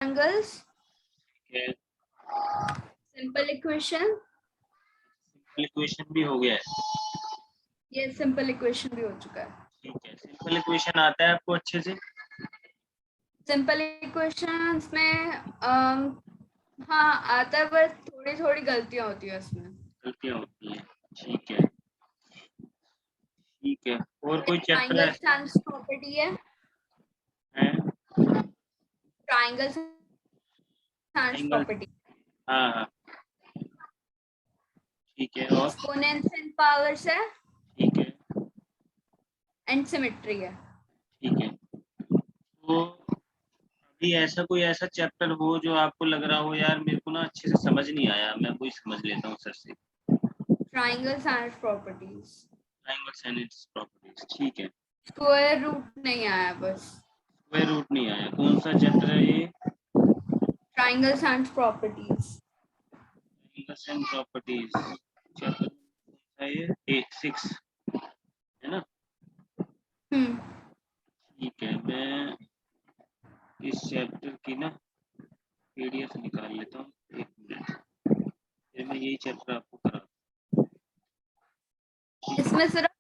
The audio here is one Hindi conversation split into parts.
angles, ठीक है, simple equation. सिंपल इक्वेशन भी हो गया है। ये सिंपल इक्वेशन भी हो चुका है। ठीक है, सिंपल इक्वेशन आता है आपको अच्छे से? सिंपल इक्वेशंस में हाँ आता है, पर थोड़ी थोड़ी गलतियां होती है उसमें। गलतियाँ होती हैं, ठीक है ठीक है। और कोई चैप्टर ट्राइंगल स्टैंड्स प्रॉपर्टी है। है? Triangle stands angle, property. हाँ हाँ, ठीक है। और एक्सपोनेंट्स एंड पावर्स है, ठीक है एंड सिमेट्री है। ठीक है। तो अभी ऐसा कोई ऐसा चैप्टर हो जो आपको लग रहा हो यार मेरे को ना अच्छे से समझ नहीं आया, मैं वही समझ लेता हूँ सर से। Triangle stands properties. Triangles and its properties, ठीक है। स्क्वायर रूट नहीं आया बस। स्क्वायर रूट नहीं आया, कौन सा चैप्टर है ये? Triangle stands properties. Triangles and properties, chapter है ये 6 है ना? ठीक है, मैं इस चैप्टर की ना पीडीएफ निकाल लेता हूँ, 1 मिनट, फिर मैं यही चैप्टर आपको करा। इसमें सिर्फ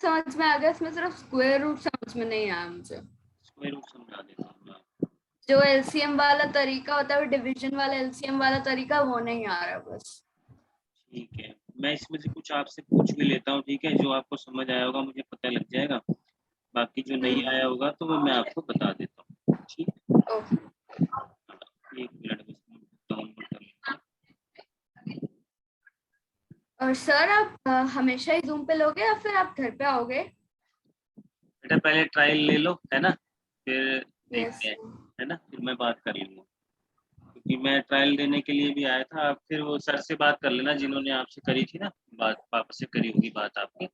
समझ में आ गया, इसमें सिर्फ स्क्वायर रूट समझ में नहीं आया मुझे। स्क्वायर रूट समझा देता हूँ मैं। जो एलसीएम वाला तरीका होता है, वो डिवीजन वाला एलसीएम वाला तरीका वो नहीं आ रहा बस। ठीक है, मैं इसमें से कुछ आपसे पूछ भी लेता हूँ, ठीक है? जो आपको समझ आया होगा मुझे पता लग जाएगा, बाकी जो नहीं आया होगा तो वो मैं आपको बता देता हूँ, ठीक है? ओके। 1 मिनट बस डाउनलोड कर लेता हूँ। और सर आप हमेशा ही जूम पे लोगे या फिर आप घर पे आओगे? बेटा पहले ट्रायल ले लो, है ना, फिर यस। देखते हैं, है ना, फिर मैं बात कर लूँगा, क्योंकि मैं ट्रायल देने के लिए भी आया था। आप फिर वो सर से बात कर लेना जिन्होंने आपसे करी थी ना बात, पापा से करी होगी बात आपकी,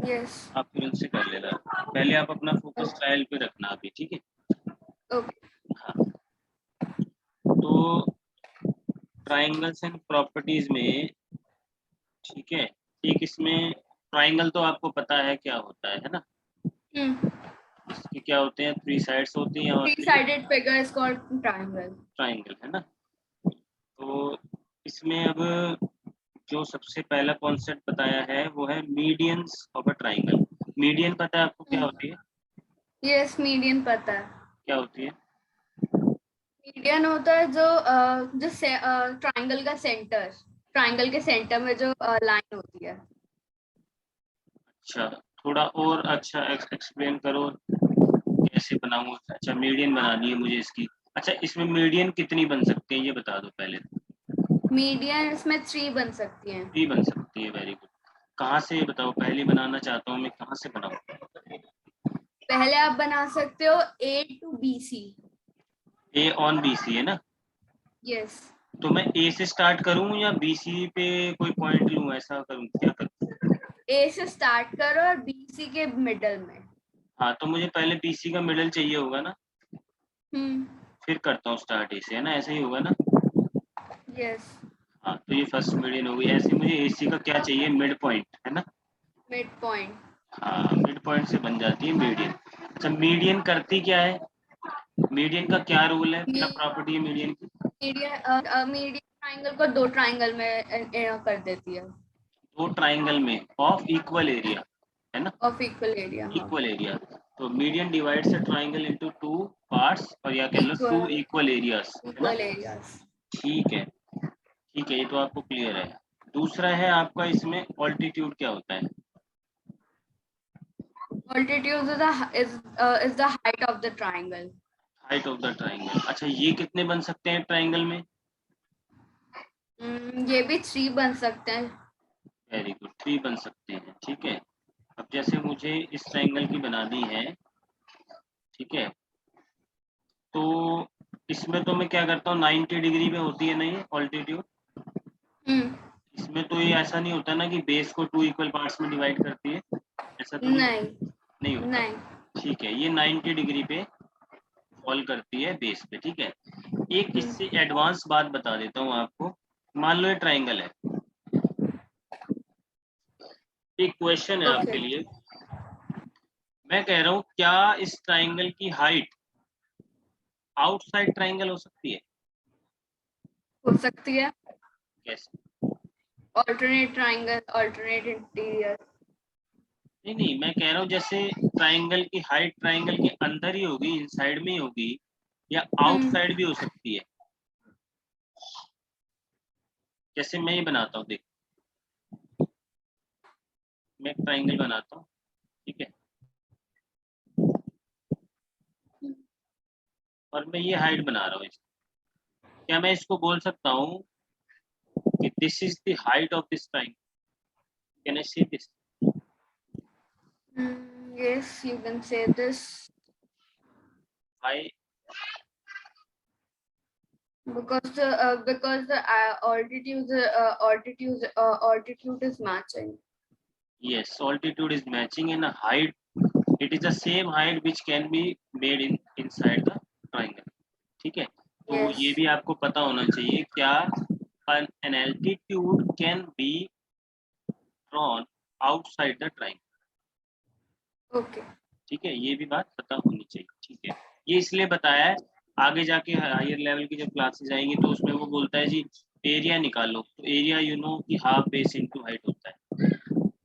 यस। आप फिर उनसे कर लेना। पहले आप अपना फोकस ट्रायल पे रखना अभी, ठीक है? ओके। हाँ, तो ट्रायंगल्स एंड प्रॉपर्टीज में, ठीक है, एक इसमें ट्रायंगल तो आपको पता है क्या होता है ना? इसके क्या होते हैं, 3 साइड्स होती हैं और three sided figure is called triangle. Triangle, है ना? तो इसमें अब जो सबसे पहला कॉन्सेप्ट बताया है वो है medians of a triangle. Median पता है आपको क्या होती है? यस, मीडियन पता है। क्या होती है? मीडियन होता है जो ट्रायंगल का सेंटर, ट्रायंगल के सेंटर में जो लाइन होती है। अच्छा, थोड़ा और अच्छा एक्सप्लेन करो, कैसे बनाऊं? अच्छा, मीडियन बनानी है मुझे इसकी। अच्छा, इसमें मीडियन कितनी बन सकती है ये बता दो पहले। मीडियन इसमें 3 बन सकती हैं। 3 बन सकती है, वेरी गुड। कहाँ से बताओ, पहली बनाना चाहता हूँ मैं, कहाँ से बनाऊँ? पहले आप बना सकते हो A to B C. A on B C, है ना? यस। तो मैं ए से स्टार्ट करूँ या बी सी पे कोई पॉइंट लूँ, ऐसा करूँ, क्या करूँ? ए से स्टार्ट करो और बी सी के मिडल में। हाँ, तो मुझे पहले बी सी का मिडल चाहिए होगा ना, हम्म। फिर करता हूँ स्टार्ट ए से, है ना? ऐसा ही होगा ना? यस। हाँ, तो ये फर्स्ट मीडियन हो गई। ऐसे मुझे ए सी का क्या चाहिए, मिड पॉइंट, है ना? Mid point. हाँ, मिड पॉइंट से बन जाती है मीडियन। अच्छा, मीडियन करती क्या है? मीडियन का क्या रूल है, क्या प्रॉपर्टी है मीडियन की? मीडियन ट्राइंगल को 2 ट्राइंगल में कर देती है। 2 ट्राइंगल में ऑफ इक्वल एरिया, है ना? ऑफ इक्वल एरिया, हाँ। Equal area. तो median divides a triangle into 2 parts, और या कह लो 2 इक्वल इक्वल एरियाज, है ना? Equal areas. ठीक है ठीक है, ये तो आपको क्लियर है। दूसरा है आपका इसमें ऑल्टीट्यूड क्या होता है? Altitude is the height of the triangle. Height of the triangle. अच्छा, ये कितने बन सकते हैं ट्राइंगल में? ये भी 3 बन सकते हैं। वेरी गुड, 3 बन सकते हैं, ठीक है। अब जैसे मुझे इस ट्राइंगल की बनानी है, ठीक है, तो इसमें तो मैं क्या करता हूँ, 90 डिग्री पे होती है ना ये ऑल्टीट्यूड? हम्म। इसमें तो ये ऐसा नहीं होता ना कि बेस को 2 इक्वल पार्ट्स में डिवाइड करती है, ऐसा तो नहीं नहीं। होता? नहीं होता। नहीं। ठीक है, ये 90 डिग्री पे फॉल करती है बेस पे, ठीक है। एक इससे एडवांस बात बता देता हूँ आपको। मान लो ये ट्राइंगल है, एक क्वेश्चन है ओके। आपके लिए। मैं कह रहा हूँ क्या इस ट्राइंगल की हाइट आउटसाइड ट्राइंगल हो सकती है? हो सकती है। कैसे? Alternate triangle, alternate interior. नहीं नहीं, मैं कह रहा हूँ जैसे ट्राइंगल की हाइट ट्राइंगल के अंदर ही होगी, इनसाइड में ही होगी, या आउटसाइड भी हो सकती है? जैसे मैं ही बनाता हूँ, देख, मैं एक ट्राइंगल बनाता हूँ, ठीक है, और मैं ये हाइट बना रहा हूँ इसकी। क्या मैं इसको बोल सकता हूँ कि this is the height of this triangle? Can I say this? Yes, you can say this high? because the altitude is matching. Yes, altitude is matching and height, it is the same height which can be made in inside the triangle. ठीक है, तो ये Yes. भी आपको पता होना चाहिए क्या an altitude can be drawn outside the triangle. Okay. ठीक है, ये भी बात पता होनी चाहिए, ठीक है। ये इसलिए बताया है, आगे जाके हायर लेवल की जब क्लासेस आएंगी तो उसमें वो बोलता है जी एरिया निकालो, तो एरिया यू नो कि हाफ बेस इनटू हाइट होता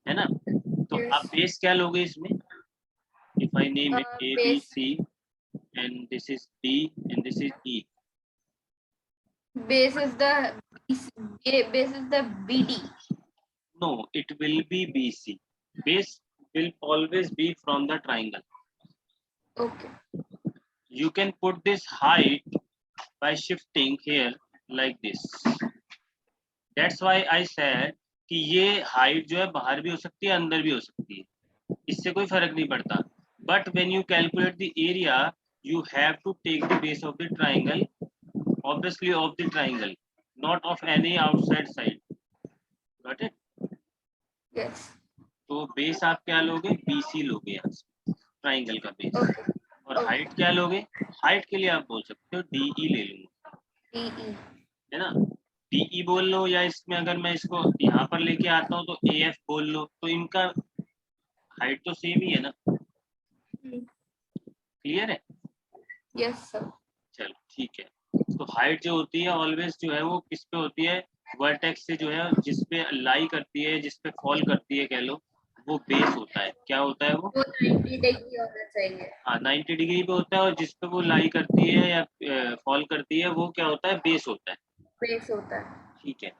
है ना? तो आप Yes. बेस क्या लोगे इसमें? If I name it A B Base C and this is D and this is E. base is the base is the BD. No, it will be BC. Base will always be from the triangle. Okay. You can put this height by shifting here like this. That's why I said कि ये height जो है बाहर भी हो सकती है, अंदर भी हो सकती है, इससे कोई फर्क नहीं पड़ता. But when you calculate the area, you have to take the base of the triangle, obviously of the triangle, not of any outside side. Got it? Yes. तो बेस आप क्या लोगे? BC लोगे यहाँ से, ट्राइंगल का बेस. Okay. और Okay. हाइट क्या लोगे? हाइट के लिए आप बोल सकते हो DE ले लूंगा, DE. है ना? DE बोल लो, या इसमें अगर मैं इसको यहाँ पर लेके आता हूँ तो AF बोल लो, तो इनका हाइट तो सेम ही है ना? क्लियर है? Yes, sir. चलो ठीक है. तो हाइट जो होती है ऑलवेज जो है वो किस पे होती है? वर्टेक्स से जो है जिस पे लाई करती है, जिस पे फॉल करती है कह लो, वो बेस होता है. क्या होता है वो? 90 डिग्री होना चाहिए. हाँ, 90 डिग्री पे होता है, और जिस पे वो लाई करती है या फॉल करती है वो क्या होता है? बेस होता है. बेस होता है. ठीक है,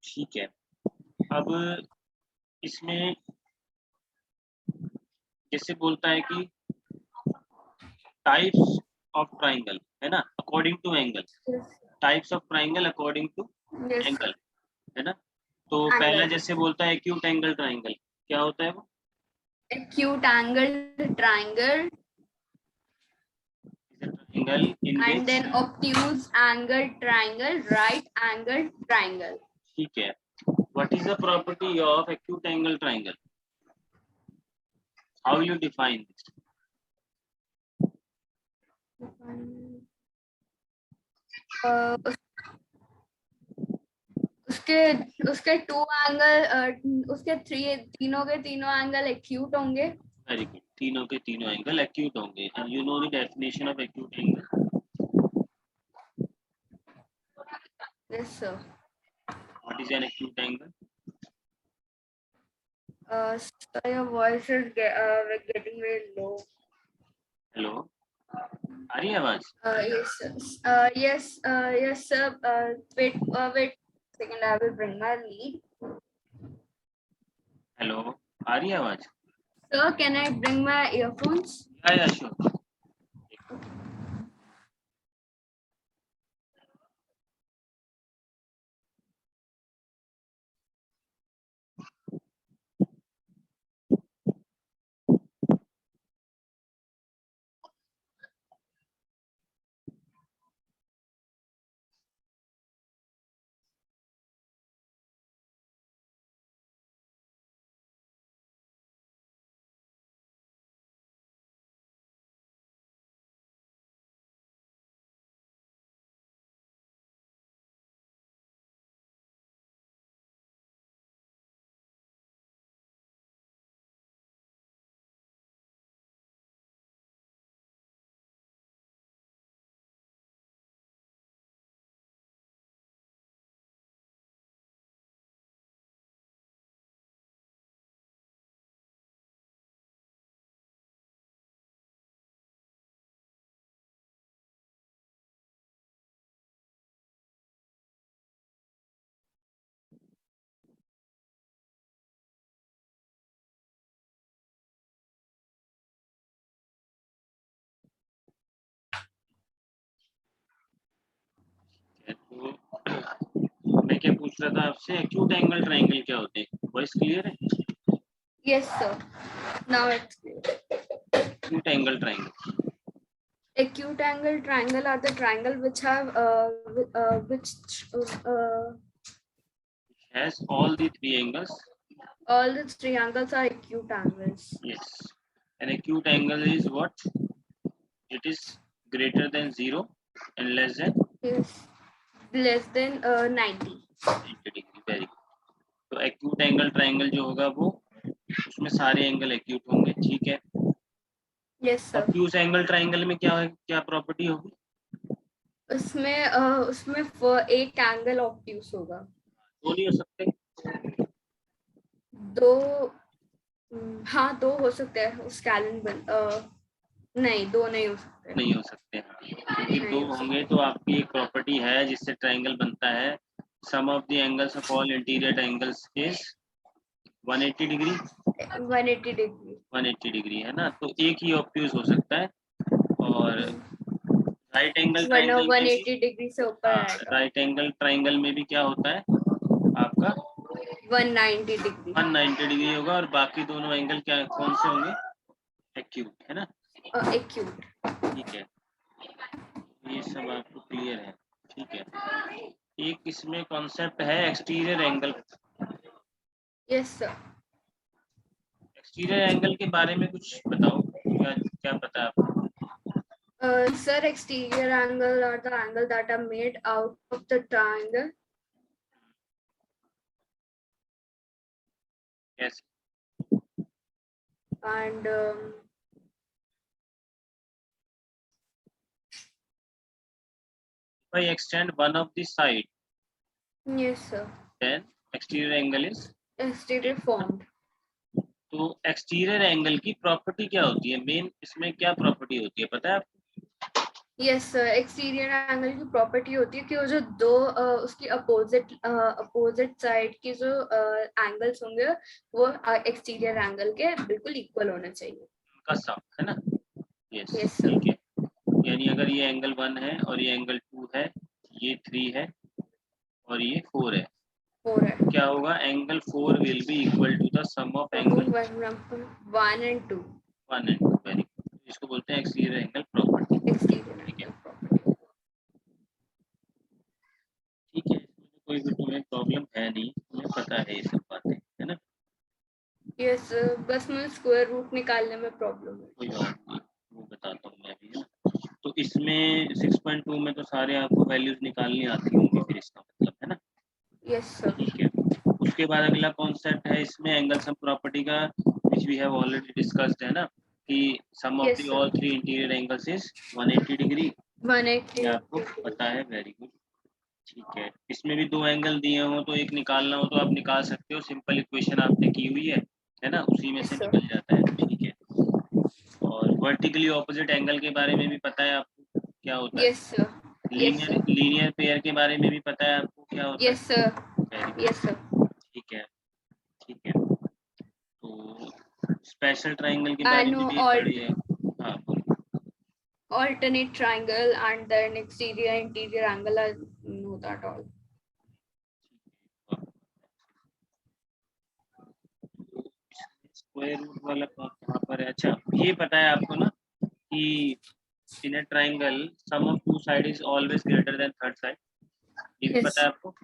ठीक है. अब इसमें जैसे बोलता है कि टाइप्स ऑफ ट्राइंगल, है ना, according to angle. Yes. Types of triangle according to Yes. Angle, है ना? तो पहला Angle. जैसे बोलता है एक्यूट एंगल ट्राइंगल, क्या होता है वो? Acute angle triangle triangle in and which, then obtuse angle triangle, right angle triangle. ठीक है. What is the property of acute angle triangle? How you define this? Uh, उसके उसके टू एंगल, उसके तीनों के तीनों एंगल एक्यूट होंगे. वेरी गुड, तीनों के तीनों एंगल एक्यूट होंगे. And you know the definition of acute angle? Yes, sir. What is an acute angle? So your voice is getting very low. Hello, आ रही है आवाज? Yes, sir. Yes, sir. Wait a second. I will bring my lead. Hello, आ रही है आवाज? Sir, can I bring my earphones? या श्योर. रहा था आपसे, एक्यूट एंगल ट्राइंगल क्या होते हैं? वॉइस क्लियर है? Yes, sir. Now it's clear. Acute angle triangle, Acute angle triangle are the triangle which have which has all the three angles. all the three angles are acute angles. Yes, an acute angle is what? It is greater than 0 and less than Yes, less than 90. 90 degree. Very good. तो एक्यूट एंगल ट्राइंगल जो होगा वो, उसमें सारे एंगल एक्यूट होंगे. ठीक है. Yes, sir. Obtuse angle triangle में क्या प्रॉपर्टी होगी? उसमें एक एंगल ऑब्ट्यूस होगा. दो नहीं हो सकते? दो, हाँ दो हो सकते हैं. उस नहीं, दो नहीं हो सकते. नहीं हो सकते. क्योंकि नहीं दो हो होंगे तो आपकी एक प्रॉपर्टी है जिससे ट्राइंगल बनता है. Sum of the angles of all interior angles is 180 degree. 180 degree. 180 degree है ना. तो एक ही ऑब्ट्यूज हो सकता है. और राइट एंगल वरना ट्राइंगल में भी, 180 डिग्री से ऊपर हाँ, आएगा. राइट एंगल ट्राइंगल में भी क्या होता है आपका? 190 डिग्री. 190 डिग्री होगा. और बाकी दोनों एंगल क्या, कौन से होंगे? एक्यूट, है ना. एक्यूट. ठीक है, ये सब आपको क्लियर है. ठीक है. एक इसमें कॉन्सेप्ट है exterior angle. Yes sir. Exterior angle के बारे में कुछ बताओ, क्या क्या पता है आपको? Sir, exterior angle are the angle that are made out of the triangle. Yes. And If I extend one of the side, yes sir, then exterior angle is. exterior formed. तो एक्सटीरियर एंगल की प्रॉपर्टी क्या होती है? मेन इसमें क्या प्रॉपर्टी होती है, पता है आपको? यस सर, एक्सटीरियर एंगल की प्रॉपर्टी होती है कि वो जो दो उसकी अपोजिट साइड की जो एंगल्स होंगे वो एक्सटीरियर एंगल के बिल्कुल इक्वल होने चाहिए. उनका सम, है ना. यस. Yes, sir. ठीक है. यानी अगर ये एंगल 1 है और ये एंगल 2 है, ये 3 है और ये 4 है, 4 है, क्या होगा? Angle 4 will be equal to the sum of angle 1 and 2. 1 and 2. Very good. इसको बोलते हैं एक्सटीरियर एंगल प्रॉपर्टी. एक्सटीरियर ठीक है. Angle property. ठीक है. इसमें तो कोई भी तुम्हें प्रॉब्लम है नहीं, तुम्हें पता है ये सब बातें, है ना. यस सर, बस मुझे स्क्वायर रूट निकालने में प्रॉब्लम है. कोई बात नहीं, वो बताता हूँ मैं भी, है ना. तो इसमें 6.2 में तो सारे आपको वैल्यूज निकालनी आती होंगी, फिर इसका मतलब, है ना. Yes sir. ठीक है. उसके बाद अगला कॉन्सेप्ट है इसमें एंगल सम प्रॉपर्टी का, which we have already discussed, है ना, कि sum of Yes, the sir. All three interior angles is 180 degree. 180. ये आपको पता है. Very good. ठीक है. इसमें भी दो एंगल दिए हो तो एक निकालना हो तो आप निकाल सकते हो. सिंपल इक्वेशन आपने की हुई है ना, उसी में Yes, से sir. निकल जाता है. ठीक है. और वर्टिकली ऑपोजिट एंगल के बारे में भी पता है आपको क्या होता है? Yes, sir. Yes, sir. Linear pair के बारे में भी पता है आपको क्या होता Yes, sir. है? Very good. Yes, sir. ठीक है. ठीक है. तो स्पेशल ट्राइंगल के बारे में भी पढ़ी है. हाँ बोलो. Alternate triangle and then exterior interior angle. I know that all. Square root वाला कहाँ पर है? अच्छा, ये पता है आपको ना कि in a triangle sum of two side is always greater than third side. ये भी पता है Yes. आपको?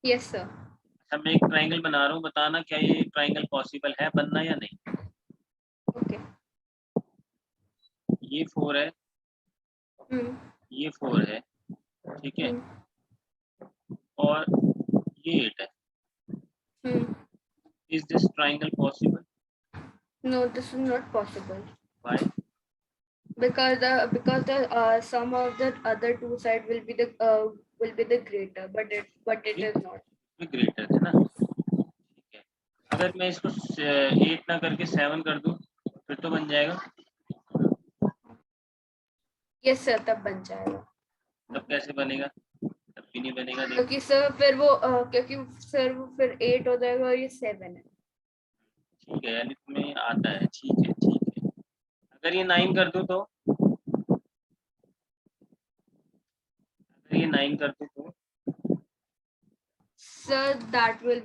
Yes, sir. अच्छा, मैं एक ट्राइंगल बना रहा हूँ, बताना क्या ये ट्राइंगल पॉसिबल है बनना या नहीं. Okay. ये 4 है, ये 4 है, ठीक है, और ये 8 है. Is this triangle possible? No, this is not possible. Why? Because the sum of the other two side will be the greater, but it is not. Greater है ना. ठीक है. अगर मैं इसको 8 ना करके 7 कर दूं फिर तो बन जाएगा. Yes, sir. तब बन जाएगा. तब कैसे बनेगा? तब भी नहीं बनेगा. देखो. क्योंकि सर फिर वो क्योंकि सर वो फिर 8 हो जाएगा और ये 7 है. ठीक है, यानी तुम्हें आता है. ठीक है. ठीक है. अगर ये 9 कर दूं तो, अगर ये 9 कर दूं तो Sir, that will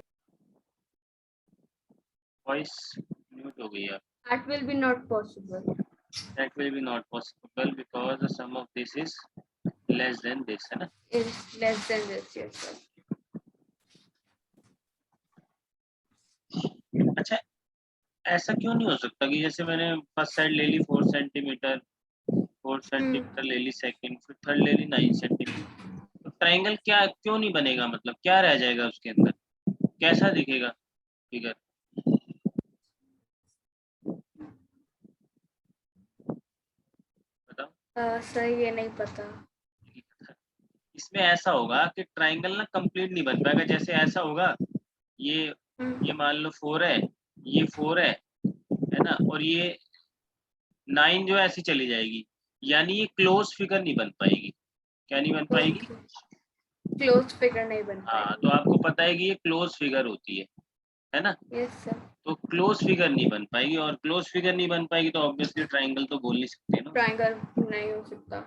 voice mute हो गई है। be not possible. That will be not possible because the sum of this is less than this, है ना? Is less than this, yes sir. अच्छा, ऐसा क्यों नहीं हो सकता कि जैसे मैंने फर्स्ट साइड ले ली 4 सेंटीमीटर, 4 सेंटीमीटर ले ली सेकंड, फिर थर्ड ले ली 9 सेंटीमीटर, तो ट्रायंगल क्या क्यों नहीं बनेगा? मतलब क्या रह जाएगा उसके अंदर? कैसा दिखेगा फिगर? बताओ। सर ये नहीं पता। इसमें ऐसा होगा कि ट्रायंगल ना कंप्लीट नहीं बन पाएगा। जैसे ऐसा होगा, ये मान लो 4 है, ये 4 है ना, और ये 9 जो ऐसी चली जाएगी, यानी ये क्लोज फिगर नहीं बन पाएगी। क्या नहीं बन पाएगी? क्लोज फिगर नहीं बन हाँ, पाएगी। तो आपको पता है कि ये क्लोज फिगर होती है ना? Yes sir. तो क्लोज फिगर नहीं बन पाएगी, और क्लोज फिगर नहीं बन पाएगी तो ऑब्वियसली ट्रायंगल तो बोल नहीं सकते ना। ट्रायंगल नहीं हो सकता।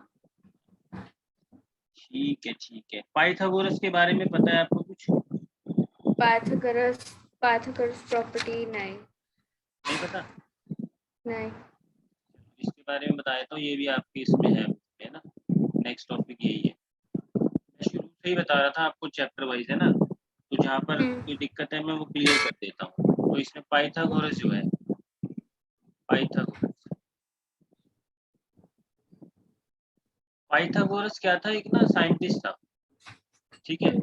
ठीक है। पाइथागोरस के बारे में पता है आपको कुछ? पाइथागोरस प्रॉपर्टी नहीं पता? नहीं। इसके बारे में बताया तो ये भी आपके इसमें है ना? नेक्स्ट टॉपिक यही है। मैं शुरू से ही बता रहा था आपको, चैप्टर वाइज है ना, तो जहाँ पर कोई दिक्कत है मैं वो क्लियर कर देता हूँ। तो इसमें पाइथागोरस जो है, पाइथागोरस क्या था? एक ना साइंटिस्ट था, ठीक है?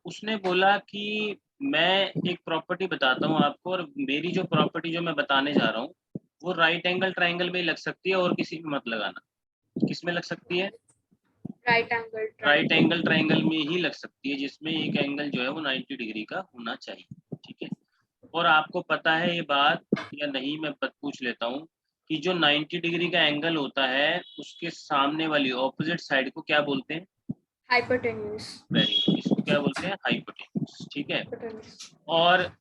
उसने बोला कि मैं एक प्रॉपर्टी बताता हूँ आपको, और मेरी जो प्रॉपर्टी जो मैं बताने जा रहा हूँ वो राइट एंगल ट्रायंगल में लग सकती है और किसी में मत लगाना। किस में लग सकती है? राइट एंगल ट्रायंगल में ही लग सकती है, जिसमें एक एंगल जो है वो 90 डिग्री का होना चाहिए, ठीक है? और आपको पता है ये बात या नहीं, मैं पूछ लेता हूँ कि जो 90 डिग्री का एंगल होता है उसके सामने वाली ऑपोजिट साइड को क्या बोलते हैं? हाइपोटेन्यूज। इसको क्या बोलते हैं? हाइपोटेन्यूज, ठीक है? और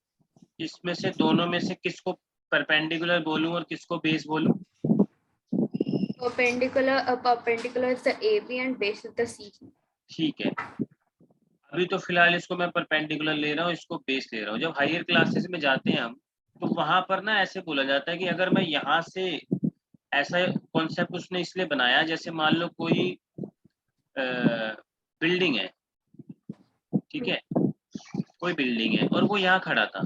इसमें से दोनों में से किसको परपेंडिकुलर बोलूं और किसको बेस बोलूं? Perpendicular is the AB and base is the CG। ठीक है, अभी तो फिलहाल इसको मैं परपेंडिकुलर ले रहा हूँ, इसको बेस ले रहा हूँ। जब हायर क्लासेस में जाते हैं हम, तो वहां पर ना ऐसे बोला जाता है कि अगर मैं यहाँ से, ऐसा कॉन्सेप्ट उसने इसलिए बनाया, जैसे मान लो कोई बिल्डिंग है, ठीक है? कोई बिल्डिंग है और वो यहाँ खड़ा था,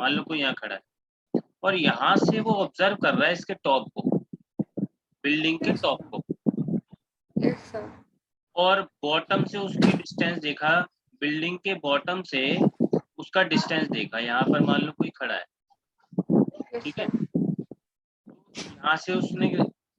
मान लो कोई यहाँ खड़ा है, और यहाँ से वो ऑब्जर्व कर रहा है इसके टॉप को, बिल्डिंग के टॉप को, यस सर। और बॉटम से उसकी डिस्टेंस देखा, बिल्डिंग के बॉटम से उसका डिस्टेंस देखा, यहाँ पर मान लो कोई खड़ा है, ठीक है? यहाँ से उसने,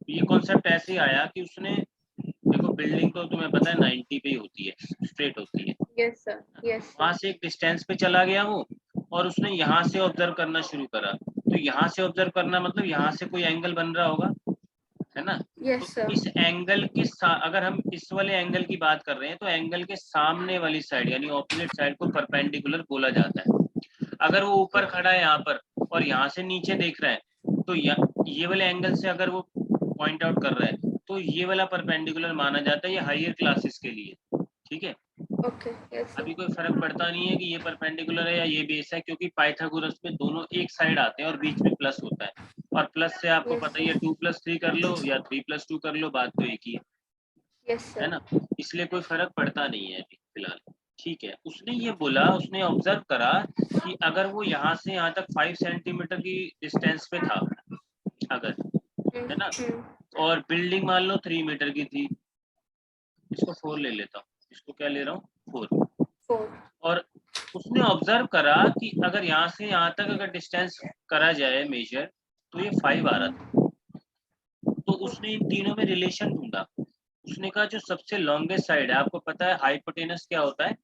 ये कॉन्सेप्ट ऐसे ही आया कि उसने, देखो बिल्डिंग तो तुम्हें पता है 90 पे ही होती है, स्ट्रेट होती है। Yes sir. यस। वहां से एक डिस्टेंस पे चला गया वो, और उसने यहाँ से ऑब्जर्व करना शुरू करा। तो यहाँ से ऑब्जर्व करना मतलब यहाँ से कोई एंगल बन रहा होगा, है ना? यस तो सर। इस एंगल के अगर हम इस वाले एंगल की बात कर रहे हैं, तो एंगल के सामने वाली साइड यानी ऑपोजिट साइड को परपेंडिकुलर बोला जाता है। अगर वो ऊपर खड़ा है यहाँ पर और यहाँ से नीचे देख रहा है, तो ये वाले एंगल से अगर वो पॉइंट आउट कर रहा है, तो ये वाला परपेंडिकुलर माना जाता है, ये हायर क्लासेस के लिए, ठीक है? ओके। यस अभी कोई फर्क पड़ता नहीं है कि ये परपेंडिकुलर है या ये बेस है, क्योंकि पाइथागोरस में दोनों एक साइड आते हैं और बीच में प्लस होता है, और प्लस से आपको पता ही है 2+3 कर लो या 3+2 कर लो, बात तो एक ही है ना? इसलिए कोई फर्क पड़ता नहीं है अभी फिलहाल, ठीक है? उसने ये बोला, उसने ऑब्जर्व करा कि अगर वो यहाँ से यहाँ तक 5 सेंटीमीटर की डिस्टेंस पे था अगर, है ना, और बिल्डिंग मान लो 3 मीटर की थी, इसको 4 ले लेता हूँ, इसको क्या ले रहा हूँ? 4। और उसने ऑब्जर्व करा कि अगर यहाँ से यहाँ तक अगर डिस्टेंस करा जाए मेजर, तो ये 5 आ रहा था। तो उसने इन तीनों में रिलेशन ढूंढा। उसने कहा जो सबसे लॉन्गेस्ट साइड है, आपको पता है हाइपोटेनस क्या होता है?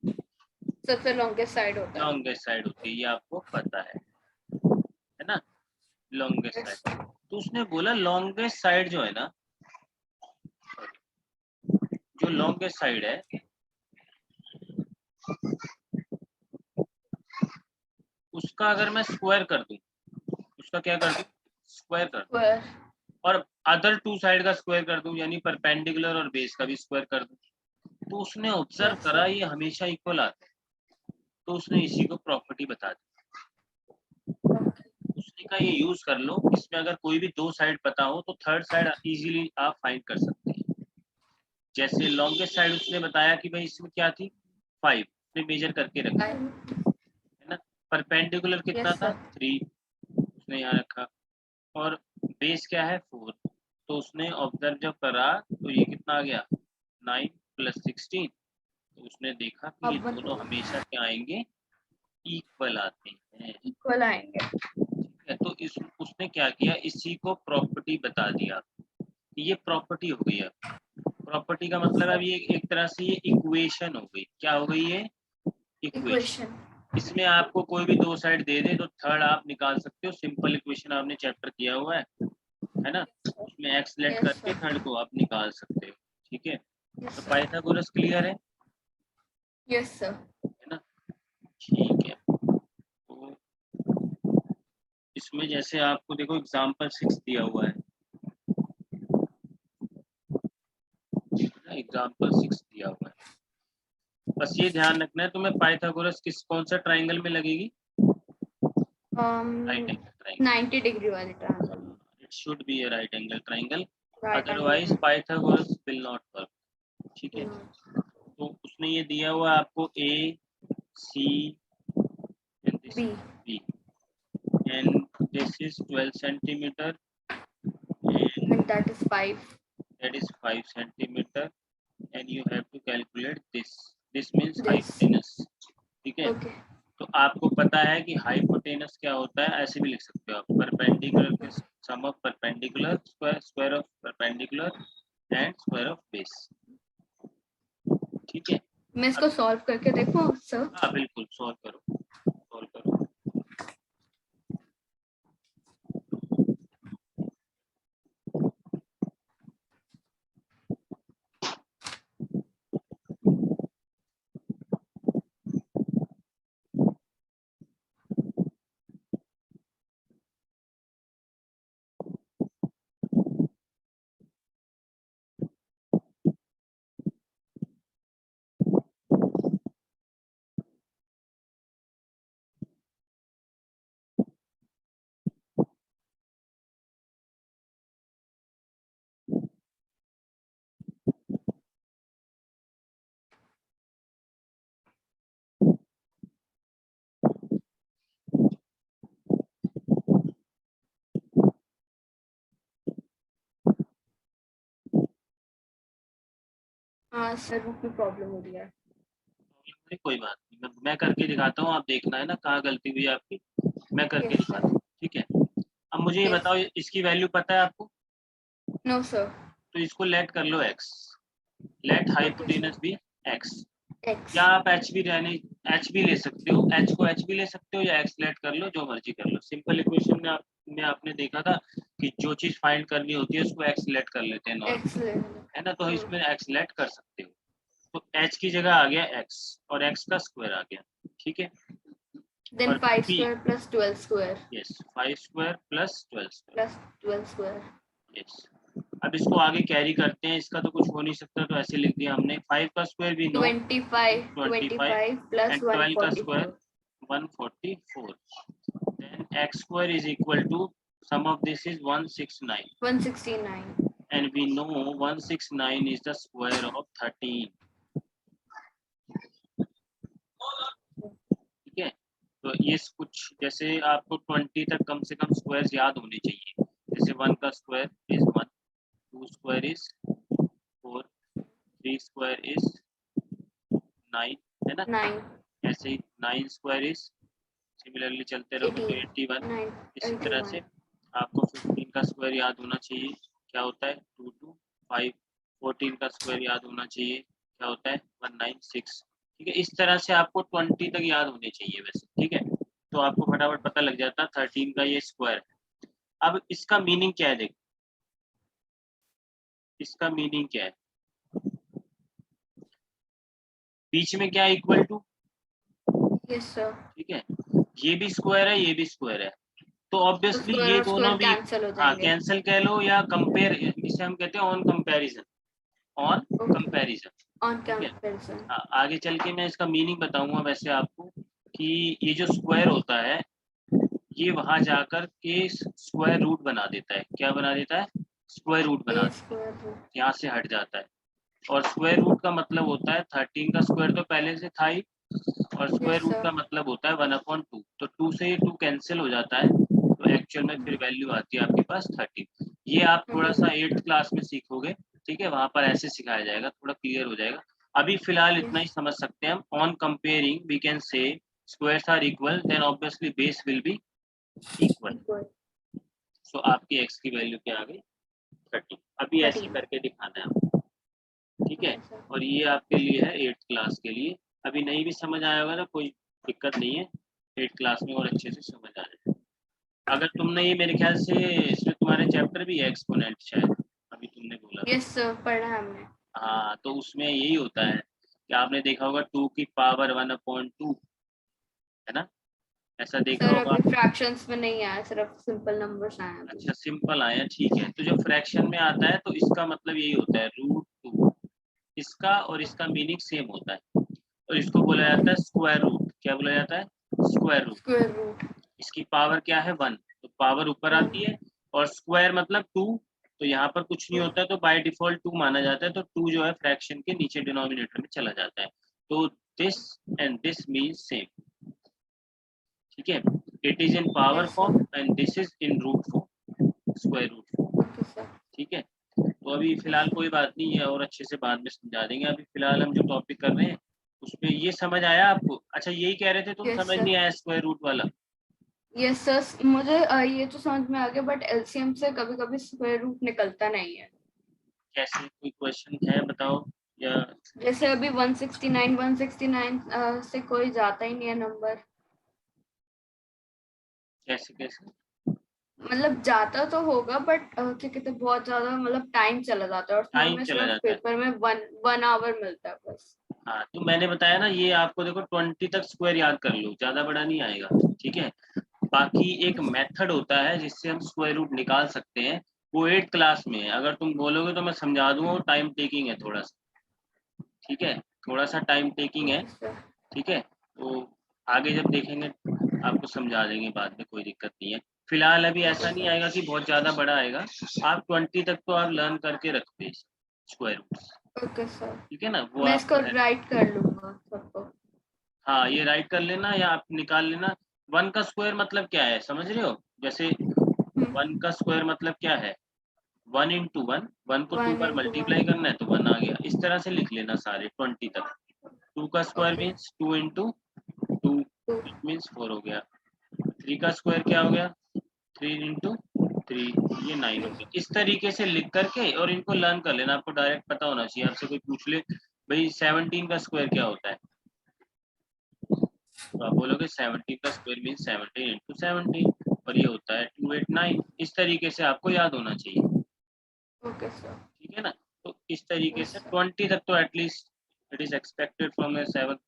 सबसे लॉन्गेस्ट साइड होता है। लॉन्गेस्ट साइड होती है, ये आपको पता है ना? Longest side. तो उसने बोला लॉन्गेस्ट साइड जो है ना, जो लॉन्गेस्ट साइड है, उसका अगर मैं स्क्वायर कर दूं, उसका क्या कर दूं? स्क्वायर कर दूं, और अदर 2 साइड का स्क्वायर कर दूं, यानी परपेंडिकुलर और बेस का भी स्क्वायर कर दूं, तो उसने ऑब्जर्व करा ये हमेशा इक्वल आते हैं। तो उसने इसी को प्रॉपर्टी बता दी। उसने कहा ये यूज कर लो, इसमें अगर कोई भी दो साइड पता हो तो थर्ड साइड इजीली आप फाइंड कर सकते हैं। जैसे लॉन्गेस्ट साइड उसने बताया कि भाई इसमें क्या थी 5, उसने मेजर करके रखा है ना। परपेंडिकुलर कितना Yes, था sir. 3, उसने यहाँ रखा। और बेस क्या है 4, तो उसने ऑब्जर्व जब करा तो ये कितना आ गया 9 + 16, तो उसने देखा कि ये अब दोनों हमेशा क्या आएंगे, इक्वल आते हैं। इक्वल आएंगे। ठीक है, तो उसने क्या किया, इसी को प्रॉपर्टी बता दिया। ये प्रॉपर्टी हो गई। अब प्रॉपर्टी का मतलब अब ये एक तरह से ये इक्वेशन हो गई। क्या हो गई ये इक्वेशन। इक्वेशन। इसमें आपको कोई भी दो साइड दे दे तो थर्ड आप निकाल सकते हो। सिंपल इक्वेशन आपने चैप्टर किया हुआ है ना, उसमें एक्स लेट Yes, करके sir. थर्ड को आप निकाल सकते हो। ठीक है, Yes, तो sir. पाइथागोरस क्लियर है Yes, sir. ना। ठीक है, तो इसमें जैसे आपको देखो एग्जांपल 6 दिया हुआ है, एग्जांपल 6 दिया हुआ है। बस ये ध्यान रखना है तुम्हें, पाइथागोरस कौन सा ट्राइंगल में लगेगी, राइट एंगल ट्राइंगल। 90 डिग्री वाले triangle. It should be a right angle triangle, right otherwise angle. Pythagoras will not work. ठीक है, तो उसने ये दिया हुआ आपको A C and this B. B and this is 12 centimeter and And that is 5. that is 5 centimeter and you have to calculate this means This. hypotenuse। ठीक है, Okay. तो आपको पता है कि हाइपोटेनस क्या होता है, ऐसे भी लिख सकते हो आप, परपेंडिकुलर के sum of perpendicular square, square of perpendicular and square of base. ठीक है, मैं इसको सॉल्व करके देखूं सर? हाँ बिल्कुल, सॉल्व करो सॉल्व करो। हाँ सर, रुक में प्रॉब्लम हो रही है। कोई बात नहीं, मैं करके दिखाता हूँ, आप देखना है ना कहाँ गलती हुई है आपकी, मैं करके Yes, दिखाता sir. हूँ। ठीक है, अब मुझे ये Yes. बताओ इसकी वैल्यू पता है आपको, No, sir. तो इसको लेट कर लो x, लेट हाइपोटेनस sir. भी x। X. या आप एच भी ले सकते हो, एच को एच भी ले सकते हो या एक्स लेट कर लो, जो मर्जी कर लो। सिंपल इक्वेशन में आपने देखा था कि जो चीज फाइंड करनी होती है उसको एक्स लेट कर लेते हैं नॉर्मल, X ले लो। है ना, तो इसमें एक्स लेट कर सकते हो। तो एच की जगह आ गया एक्स और एक्स का स्क्वायर आ गया। ठीक है, Then और 5 p, square plus 12 square yes 5 square plus 12 square, plus 12 square. Yes. अब इसको आगे कैरी करते हैं, इसका तो कुछ हो नहीं सकता तो ऐसे लिख दिया हमने। 5 का स्क्वायर भी नो, 25 plus एंड 12 का square 144. 144, then x square is equal to sum of this is 169 169. and we know 169 is the square of 13। ठीक है, तो ये कुछ जैसे आपको 20 तक कम से कम स्क्वायर्स याद होने चाहिए। जैसे 1 का square is 1, 2 square is 4, 3 square is 9, है ना। 9. ऐसे ही 9 स्क्वायर इज, सिमिलरली चलते रहो तो 81। 9. इसी तरह से 81. आपको 15 का स्क्वायर याद होना चाहिए, क्या होता है 2 2 5। 14 का स्क्वायर याद होना चाहिए, क्या होता है 196। ठीक है, इस तरह से आपको 20 तक याद होने चाहिए वैसे। ठीक है, तो आपको फटाफट पता लग जाता 13 का ये स्क्वायर है। अब इसका मीनिंग क्या है, देखो इसका मीनिंग क्या है, बीच में क्या इक्वल टू, Yes, sir. ठीक है, ये भी स्क्वायर है ये भी स्क्वायर है, तो ऑब्वियसली स्क्वायर ये और दोनों स्क्वायर भी कैंसिल हो जाएंगे। कैंसिल कह लो या कंपेयर, इसे हम कहते हैं on comparison, on comparison. On ठीक है, comparison. आगे चल के मैं इसका मीनिंग बताऊंगा वैसे आपको, कि ये जो स्क्वायर होता है ये वहां जाकर के स्क्वायर रूट बना देता है। क्या बना देता है? स्क्वायर रूट बना ए देता है, स्क्वायर रूट। यहाँ से हट जाता है। और स्क्वायर रूट का मतलब होता है 13 का स्क्वायर तो पहले से था ही, और स्क्वायर यस रूट सर। का मतलब होता है 1/2। तो 2 से ये 2 कैंसिल हो जाता है, तो एक्चुअल में फिर वैल्यू आती है आपके पास 13। ये आप थोड़ा सा 8th क्लास में सीखोगे, ठीक है, वहां पर ऐसे सिखाया जाएगा, थोड़ा क्लियर हो जाएगा। अभी फिलहाल इतना ही समझ सकते हैं हम। On comparing we can say squares are equal, then obviously base will be equal. Equal. So आपकी x की वैल्यू क्या आ गई? 13। अभी ऐसे 13। करके दिखाना है आपको, ठीक है। Okay sir. और ये आपके लिए है 8th क्लास के लिए। अभी नहीं भी समझ आया होगा तो कोई दिक्कत नहीं है, 8th क्लास में और अच्छे से समझ आ जाए। अगर तुमने ये, मेरे ख्याल से इसमें तुम्हारे चैप्टर भी है एक्सपोनेंट शायद, अभी तुमने बोला। यस सर, पढ़ा है हमने। हाँ, तो उसमें यही होता है कि आपने देखा होगा 2 की पावर 1/2, है ना, ऐसा देखा सर होगा। अभी फ्रैक्शंस में नहीं आया, सिर्फ सिंपल नंबर्स आए हैं अभी। अच्छा, सिंपल आया, ठीक है। तो जब फ्रैक्शन में आता है तो इसका मतलब यही होता है √2। इसका और इसका मीनिंग सेम होता है, और इसको बोला जाता है स्क्वायर रूट। क्या बोला जाता है? Square root. Square root. इसकी पावर क्या है? 1, तो पावर ऊपर 1। आती है, और स्क्वायर मतलब 2। तो यहाँ पर कुछ नहीं होता है, तो बाय डिफॉल्ट 2 माना जाता है, तो 2 जो है फ्रैक्शन के नीचे डिनोमिनेटर में चला जाता है। तो this and this means same, ठीक है। It is in power yes form sir. And this is in root form, square root form, okay sir. ठीक है। तो अभी यस फिलहाल सर। कोई बात नहीं है, और अच्छे से बाद में समझा देंगे। अभी फिलहाल हम जो टॉपिक कर रहे हैं उसमें ये समझ आया आपको? अच्छा, यही कह रहे थे तुम, यस समझ सर। नहीं आया स्क्वायर रूट वाला? यस सर, मुझे ये तो समझ में आ गया, बट एलसीएम से कभी कभी स्क्वायर रूट निकलता नहीं है। कैसे, कोई क्वेश्चन है बताओ, या जैसे अभी 169 से कोई जाता ही नहीं है नंबर। कैसे कैसे? मतलब जाता तो होगा, बट क्या कहते हैं, बहुत ज्यादा मतलब टाइम चला जाता है, और उसमें टाइम हमें चला सिर्फ जाता है। पेपर में वन आवर मिलता है बस। हाँ, तो मैंने बताया ना, ये आपको देखो 20 तक स्क्वायर याद कर लो, ज्यादा बड़ा नहीं आएगा, ठीक है। बाकी एक मेथड होता है जिससे हम स्क्वायर रूट निकाल सकते हैं, वो 8th क्लास में है। अगर तुम बोलोगे तो मैं समझा दूंगा, टाइम टेकिंग है थोड़ा सा, ठीक है, थोड़ा सा टाइम टेकिंग है, ओके सर। ठीक है। तो आगे जब देखेंगे आपको समझा देंगे बाद में, कोई दिक्कत नहीं है। फिलहाल अभी ओके ऐसा नहीं सर। आएगा कि बहुत ज़्यादा बड़ा आएगा। आप 20 तक तो आप लर्न करके रखते स्क्वायर रूट्स, ओके सर। ठीक है ना, वो मैं इसको आपको है। राइट कर लूंगा सबको। हाँ, ये राइट कर लेना या आप निकाल लेना। 1 का स्क्वायर मतलब क्या है, समझ रहे हो? जैसे हम्म। 1 का स्क्वायर मतलब क्या है? 1 × 1, 1 को 2 one bar into one multiply करना है तो 1 आ गया। इस तरह से लिख लेना सारे 20 तक। 2 का square okay. Means 2 × 2, two. It means 4 हो गया। 3 का स्क्वायर क्या हो गया? 3 × 3, ये 9 हो गया। इस तरीके से लिख करके और इनको लर्न कर लेना। आपको डायरेक्ट पता होना चाहिए। आपसे कोई पूछ ले भाई 17 का स्क्वायर क्या होता है, तो आप बोलोगे 17 का स्क्वायर मीन्स 17 × 17, और ये होता है 289। इस तरीके से आपको याद होना चाहिए, ओके सर। ठीक है ना। तो इस तरीके यस से सर। 20 तक तो at least it is expected from A 7th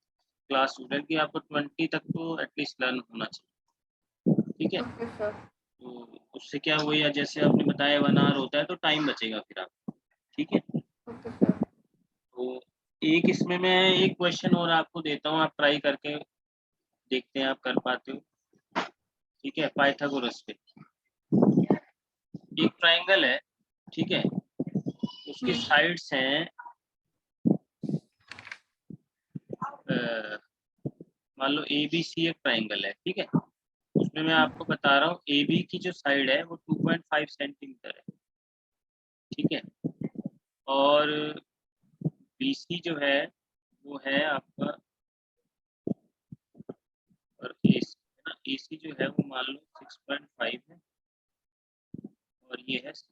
class student कि आपको 20 तक तो एटलीस्ट लर्न होना चाहिए, ठीक है। Okay sir. तो उससे क्या हुआ, या जैसे आपने बताया 1 आवर होता है तो टाइम बचेगा फिर आप, ठीक है। Okay sir. तो एक इसमें मैं एक क्वेश्चन और आपको देता हूँ, आप ट्राई करके देखते हैं आप कर पाते हो, ठीक है। पाइथागोरस पे एक ट्राइंगल है, ठीक है, उसकी हम्म। साइड्स हैं मान लो ए बी सी एक ट्राइंगल है, ठीक है। उसमें मैं आपको बता रहा हूँ ए बी की जो साइड है वो 2.5 सेंटीमीटर है, ठीक है। और बी सी जो है वो है आपका, और ए सी है ना, ए सी जो है वो मान लो 6.5 है, और ये है 6।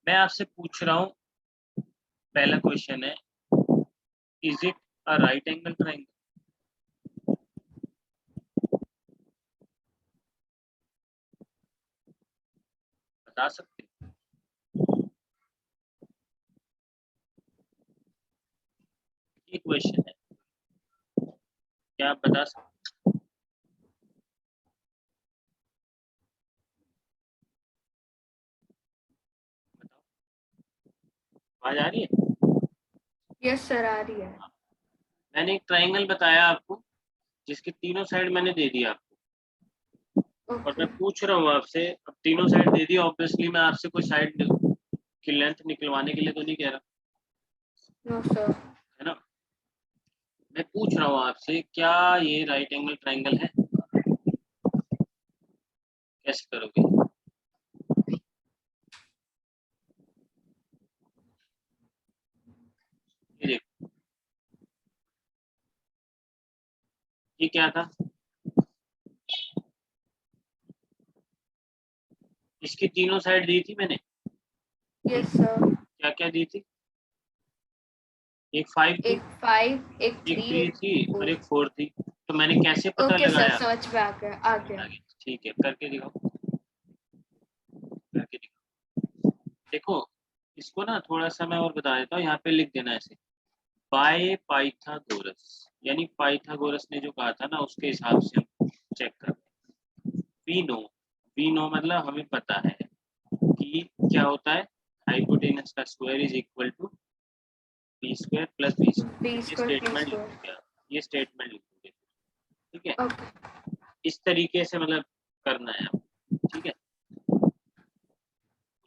मैं आपसे पूछ रहा हूँ, पहला क्वेश्चन है, is it a right angle triangle? बता सकते हैं? ये क्वेश्चन है, क्या आप बता सकते हैं? बताओ, आवाज आ रही है? यस सर, आ रही है। मैंने एक ट्राइंगल बताया आपको जिसके तीनों साइड मैंने दे दिया आपको, और मैं ओके। पूछ रहा हूँ आपसे, अब तीनों साइड दे दिया, ऑब्वियसली मैं आपसे कोई साइड की लेंथ निकलवाने के लिए तो नहीं कह रहा, नो सर। है ना। मैं पूछ रहा हूँ आपसे, क्या ये राइट एंगल ट्राइंगल है? कैसे करोगे? ये देखो, ये क्या था? इसकी तीनों साइड दी थी मैंने। Yes sir. क्या क्या दी थी? एक 5 थी, एक 5, एक एक 3, 3 एक थी, और 4। एक 4 थी। तो मैंने कैसे पता ओके सर, लगाया? समझ में आ गया, आ गया। आगे ठीक है, करके दिखाओ, करके दिखाओ। देखो, इसको ना थोड़ा सा मैं और बता देता हूँ, यहाँ पे लिख देना ऐसे, बाय पाइथागोरस, यानी पाइथागोरस ने जो कहा था ना उसके हिसाब से हम चेक करते हैं। वी नो मतलब हमें पता है कि क्या होता है, हाइपोटेनस का square is equal to B square plus B B square. ये स्क्वायर प्लस स्टेटमेंट स्क्वायर। लिखोगे आप, ये स्टेटमेंट लिखोगे, ठीक है। ओके। इस तरीके से मतलब करना है आप, ठीक है।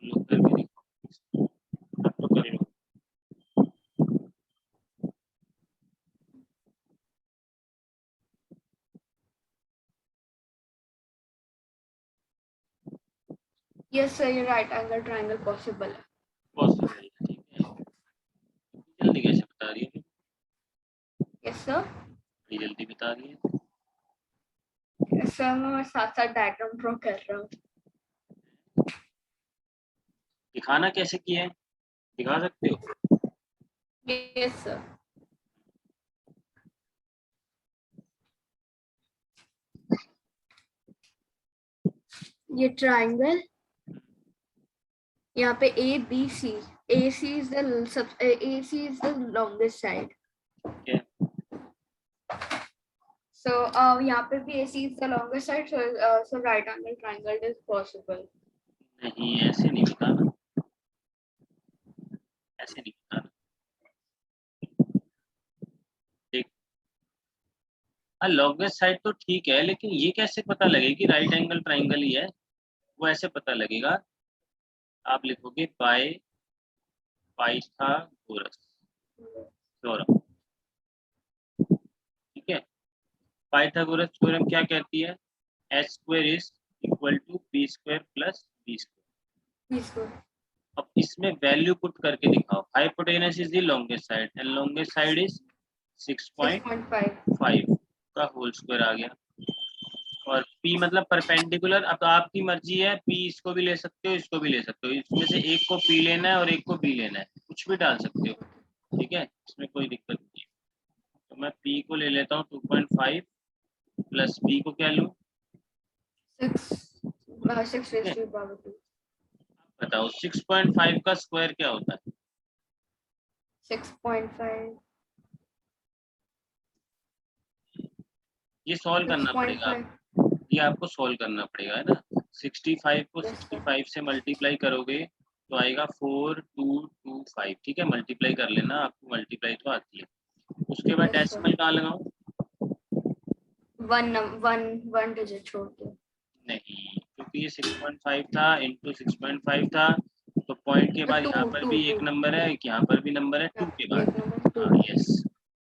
लोग करके दिखाओ, आप तो कर लो। यस सर, ये राइट एंगल ट्रायंगल पॉसिबल है। पॉसिबल है, ठीक है। जल्दी कैसे बता रही है? Yes sir. बड़ी जल्दी बता रही है। यस सर, मैं साथ साथ डायग्राम ड्रॉ कर रहा हूँ। दिखाना कैसे किया है, दिखा सकते हो? Yes sir. ये ट्रायंगल, यहाँ पे A B C, A C is the longest side. क्या? So यहाँ पे भी AC is the longest side, so right angle triangle is possible. नहीं, ऐसे नहीं बताना, ऐसे नहीं बताना। देख, लॉन्गेस्ट साइड तो ठीक है, लेकिन ये कैसे पता लगेगा कि राइट एंगल ट्राइंगल ही है? वो ऐसे पता लगेगा, आप लिखोगे बाय पाइथागोरस थ्योरम, ठीक है। पाइथागोरस थ्योरम क्या कहती है? H square is equal to B square plus B square. Peaceful. अब इसमें वैल्यू पुट करके दिखाओ, hypotenuse is the longest side and longest side is 6.5. 6.5 का होल स्क्वायर आ गया, और P मतलब परपेंडिकुलर। अब तो आपकी मर्जी है, P इसको भी ले सकते हो, इसको भी ले सकते हो, इसमें से एक को P लेना है और एक को B लेना है, कुछ भी डाल सकते हो, ठीक है, इसमें कोई दिक्कत नहीं है। तो मैं P को ले लेता हूँ 2.5 प्लस B को क्या लूँ? 6 ठीक है, raised to the power 2. बताओ 6.5 का स्क्वायर क्या होता है? 6.5. ये सॉल्व करना पड़ेगा, 6.5. ये आपको सॉल्व करना पड़ेगा, है ना। 65 को Yes sir. 65 से मल्टीप्लाई करोगे तो आएगा 4225, ठीक है, मल्टीप्लाई कर लेना, आपको मल्टीप्लाई तो आती है। उसके बाद Yes sir. डेसिमल कहाँ लगाऊं? One digit छोड़ दो. नहीं, क्योंकि ये 6.5 था इंटू 6.5 था, तो पॉइंट के बाद यहाँ पर भी एक Two. नंबर है, एक यहाँ पर भी नंबर है, 2 के बाद। एक नंबर 2. हाँ यस,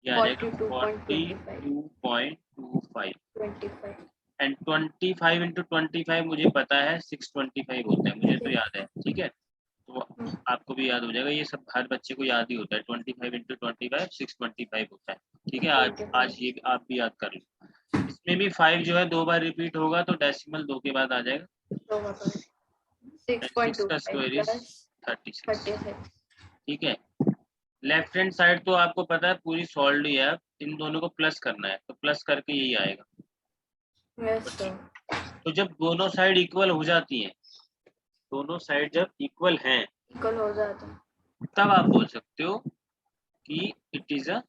ये आ जाएगा 42.25. 42.25, 25. एंड 25 इंटू 25 मुझे पता है 625 होता है, मुझे तो याद है, ठीक है। तो आपको भी याद हो जाएगा, ये सब हर बच्चे को याद ही होता है, 25 इंटू 25 625 होता है, ठीक है। आज ये आप भी याद कर लो। इसमें भी 5 जो है 2 बार रिपीट होगा, तो डेसिमल 2 के बाद आ जाएगा। 6 का 6.25 स्क्वायर इज plus 36, 36. ठीक है। लेफ्ट हैंड साइड तो आपको पता है पूरी सॉल्व ही है, इन दोनों को प्लस करना है, तो प्लस करके यही आएगा। Yes sir. तो जब दोनों साइड इक्वल हो जाती हैं, दोनों साइड जब इक्वल हैं, इक्वल हो जाता है. तब आप बोल सकते हो कि it is a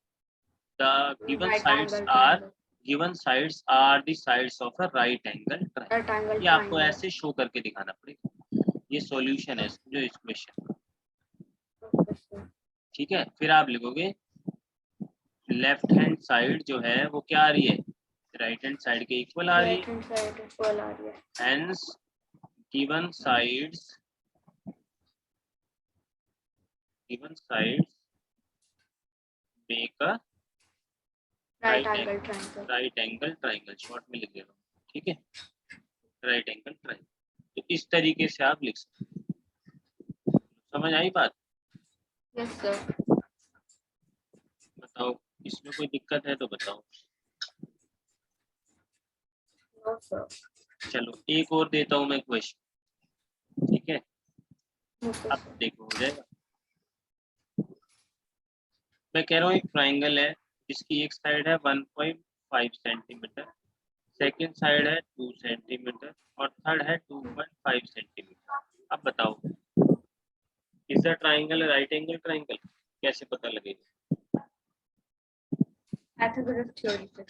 the Right angle triangle. Given sides are the sides of a right angle Right triangle. angle ये आपको triangle. ऐसे शो करके दिखाना पड़ेगा, ये सॉल्यूशन है जो इस क्वेश्चन, Okay sir. ठीक है। फिर आप लिखोगे लेफ्ट हैंड साइड जो है वो क्या आ रही है, राइट हैंड साइड के इक्वल आ रही राइट है। हैंड साइड इक्वल आ रही है। Hence given sides make a right angle triangle. Right angle triangle, short में लिख दे रहा हूँ, ठीक है, राइट एंगल ट्राइंगल। तो इस तरीके से आप लिख सकते हैं। समझ आई बात? Yes sir. बताओ इसमें कोई दिक्कत है तो बताओ। No sir. चलो एक और देता हूँ मैं क्वेश्चन, ठीक है, ओके अब सर। देखो हो जाएगा। मैं कह रहा हूँ एक ट्राइंगल है जिसकी एक साइड है 1.5 सेंटीमीटर, सेकेंड साइड है 2 सेंटीमीटर और थर्ड है 2.5 सेंटीमीटर। अब बताओ is the triangle right angle triangle, कैसे पता लगेगा? पाइथागोरस थ्योरी से।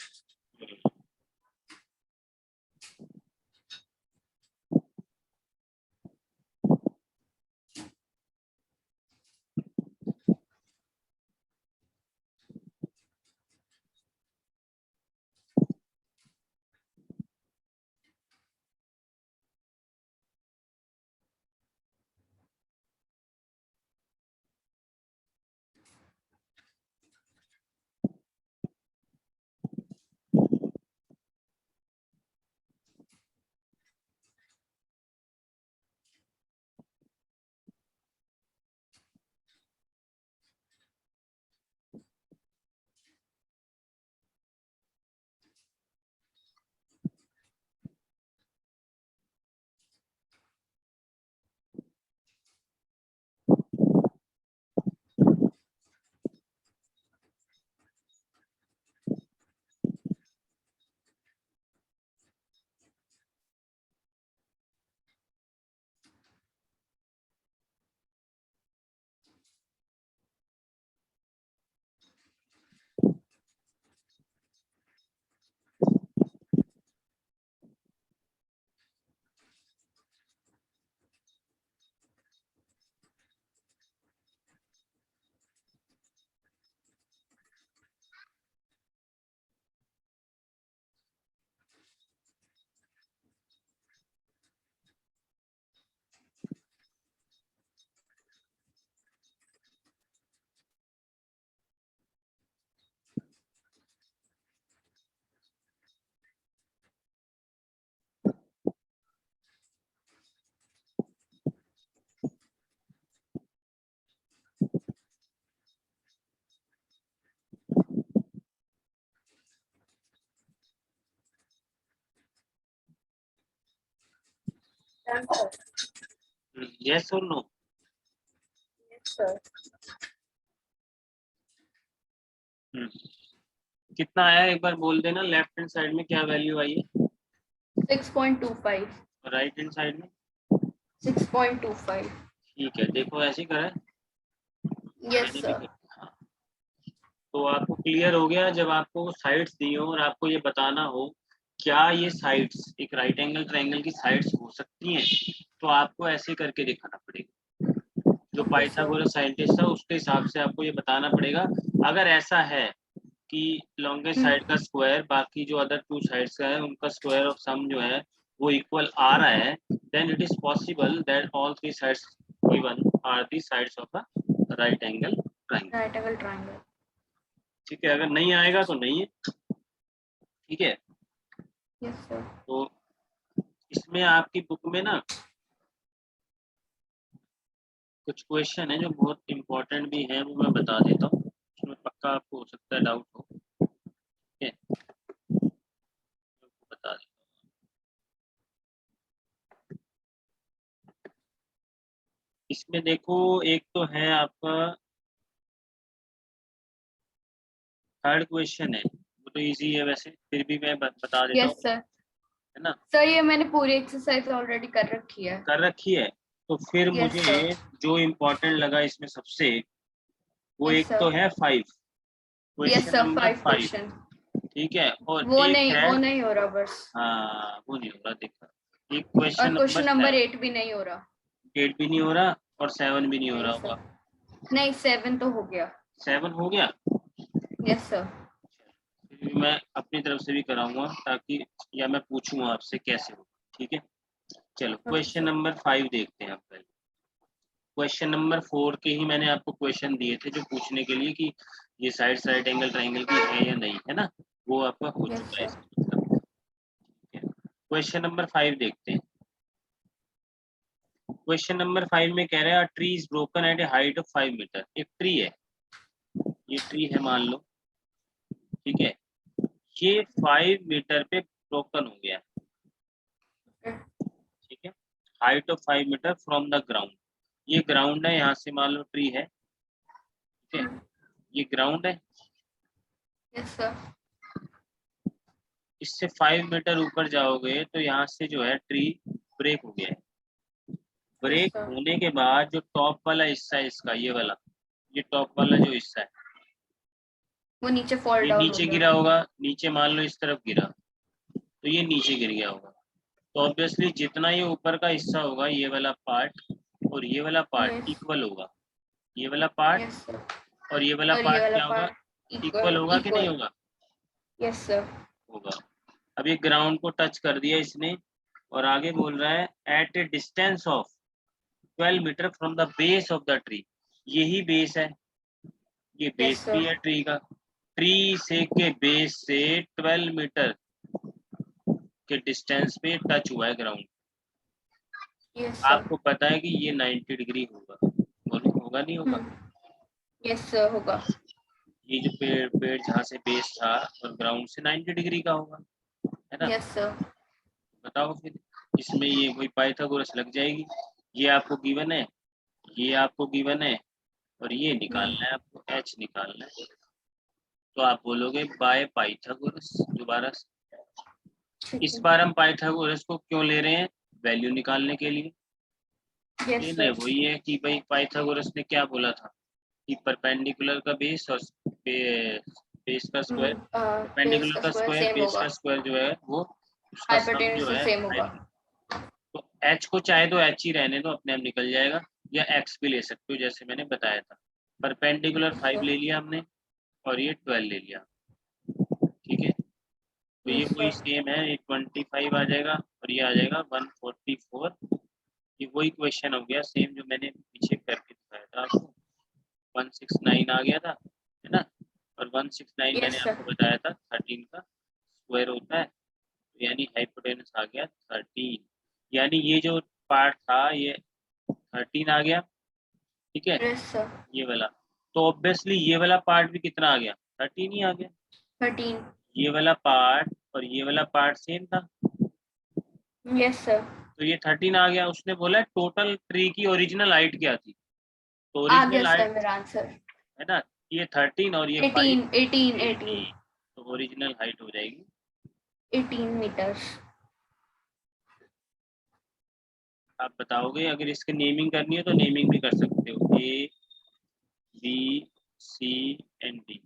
यस और नो? Yes sir. कितना आया एक बार बोल देना। लेफ्ट हैंड साइड में क्या वैल्यू आई है? 6.25। और राइट हैंड साइड में? 6.25। ठीक है, देखो ऐसे ही करा है यस मैंने भी सर। हाँ। तो आपको क्लियर हो गया, जब आपको साइड्स दी हो और आपको ये बताना हो क्या ये साइड्स एक राइट एंगल ट्रायंगल की साइड्स हो सकती हैं, तो आपको ऐसे करके दिखाना पड़ेगा। जो ओके सर। पाइथागोरस साइंटिस्ट था उसके हिसाब से आपको ये बताना पड़ेगा। अगर ऐसा है कि लॉन्गेस्ट साइड का स्क्वायर बाकी जो अदर टू साइड्स का है उनका स्क्वायर ऑफ सम जो है वो इक्वल आ रहा है, then it is possible that all three sides given are the sides of a right angle triangle. Right angle triangle. ठीक है, अगर नहीं आएगा तो नहीं है, ठीक है। Yes sir. तो इसमें आपकी बुक में ना कुछ क्वेश्चन है जो बहुत इंपॉर्टेंट भी है, वो मैं बता देता हूँ, उसमें पक्का आपको हो सकता है डाउट हो, ठीक है, बता देता हूँ। इसमें देखो एक तो है आपका थर्ड क्वेश्चन है, वो तो इजी है वैसे, फिर भी मैं बता देता यस हूँ, सर। है ना। सर ये मैंने पूरी एक्सरसाइज ऑलरेडी कर रखी है। कर रखी है, तो फिर यस मुझे सर। जो इम्पोर्टेंट लगा इसमें सबसे वो यस एक तो सर। है 5, yes question sir number 5 5, question. ठीक है, और एक है वो नहीं हो रहा बस। हाँ वो नहीं हो रहा, देखा, एक और क्वेश्चन क्वेश्चन नंबर नंबर 7, 8 भी नहीं हो रहा। 8 भी नहीं हो रहा और 7 भी नहीं हो नहीं रहा सर। होगा। नहीं 7 तो हो गया। 7 हो गया, यस सर। मैं अपनी तरफ से भी कराऊंगा ताकि, या मैं पूछूंगा आपसे कैसे हो, ठीक है। चलो क्वेश्चन नंबर 5 देखते हैं आप पहले। क्वेश्चन नंबर 4 के ही मैंने आपको क्वेश्चन दिए थे जो पूछने के लिए कि ये साइड राइट एंगल ट्राइंगल की है या नहीं, है ना, वो आपका हो यस चुका है सर। इसका मतलब। क्वेश्चन नंबर 5 देखते हैं। क्वेश्चन नंबर 5 में कह रहा है tree is broken at a height of 5 metre. एक ट्री है, ये ट्री है मान लो, ठीक है, ये 5 मीटर पे ब्रोकन हो गया, ठीक है, height of 5 metre from the ground. ये ग्राउंड है, यहाँ से मान लो ट्री है, ठीक है, ये ग्राउंड है, यस सर। इससे 5 मीटर ऊपर जाओगे तो यहाँ से जो है ट्री ब्रेक हो गया है। Yes break sir. होने के बाद जो टॉप वाला हिस्सा है इसका, ये वाला, ये टॉप वाला जो हिस्सा है, वो नीचे फॉल ये डाउन हो नीचे गया। गिरा होगा, नीचे मान लो इस तरफ गिरा, तो ये नीचे गिर गया होगा। तो ऑब्वियसली जितना ये ऊपर का हिस्सा होगा, ये वाला पार्ट और ये वाला पार्ट यस। इक्वल होगा। ये वाला पार्ट यस सर। और ये वाला और ये पार्ट वाला क्या होगा, पार्ट इक्वल इक्वल होगा कि नहीं इक्वल। होगा? Yes sir. होगा। अब ये ग्राउंड को टच कर दिया इसने और आगे बोल रहा है at a distance of 12 metre from the base of the tree. यही बेस है, ये यस बेस भी सर। है ट्री का। ट्री से के बेस से 12 मीटर के डिस्टेंस पे टच हुआ है ग्राउंड। Yes sir. आपको पता है कि ये 90 डिग्री होगा, बोलो होगा नहीं होगा? यस सर होगा। ये जो पेड़ जहाँ से बेस था और ग्राउंड से 90 डिग्री का होगा, है ना। Yes sir. बताओ फिर इसमें ये कोई पाइथागोरस लग जाएगी। ये आपको गिवन है, ये आपको गिवन है, और ये निकालना है आपको, एच निकालना है। तो आप बोलोगे बाय पाइथागोरस दोबारा से। ठीक इस है। बार हम पाइथागोरस को क्यों ले रहे हैं? वैल्यू निकालने के लिए। यस लेना है सर। वही है कि भाई पाइथागोरस ने क्या बोला था कि परपेंडिकुलर का बेस और बेस का स्क्वायर, बेस परपेंडिकुलर का का स्क्वायर स्क्वायर सेम बेस होगा। का स्क्वायर जो है वो उसका सम हाइपोटेन्यूज जो से है सेम होगा। तो एच को चाहे तो एच ही रहने दो, अपने आप निकल जाएगा, या एक्स भी ले सकते हो जैसे मैंने बताया था। Perpendicular yes 5 sir. ले लिया हमने और ये 12 ले लिया, ठीक है। तो ये यस वही सर। सेम है, ये 25 आ जाएगा और ये आ जाएगा 144। ये वही क्वेश्चन हो गया सेम जो मैंने पीछे करके दिखाया था आपको। 169 आ गया था, है ना, और 169 मैंने यस सर। आपको बताया था 13 का स्क्वायर होता है, तो यानी हाइपोटेनस आ गया 13। यानी ये जो पार्ट था ये 13 आ गया, ठीक है, यस सर। ये वाला। तो ऑब्वियसली ये वाला पार्ट भी कितना आ गया, 13 ही आ गया। 13। ये वाला पार्ट और ये वाला पार्ट सेम था, यस सर। तो ये 13 आ गया। उसने बोला टोटल ट्री की ओरिजिनल हाइट क्या थी, तो आ गया ओरिजिनल सर हाइट मेरा आंसर। है ना, ये 13 और ये 5 18 18 18। 18, तो ओरिजिनल हाइट हो जाएगी 18 मीटर्स। आप बताओगे। अगर इसकी नेमिंग करनी है तो नेमिंग भी कर सकते हो, A B C and D,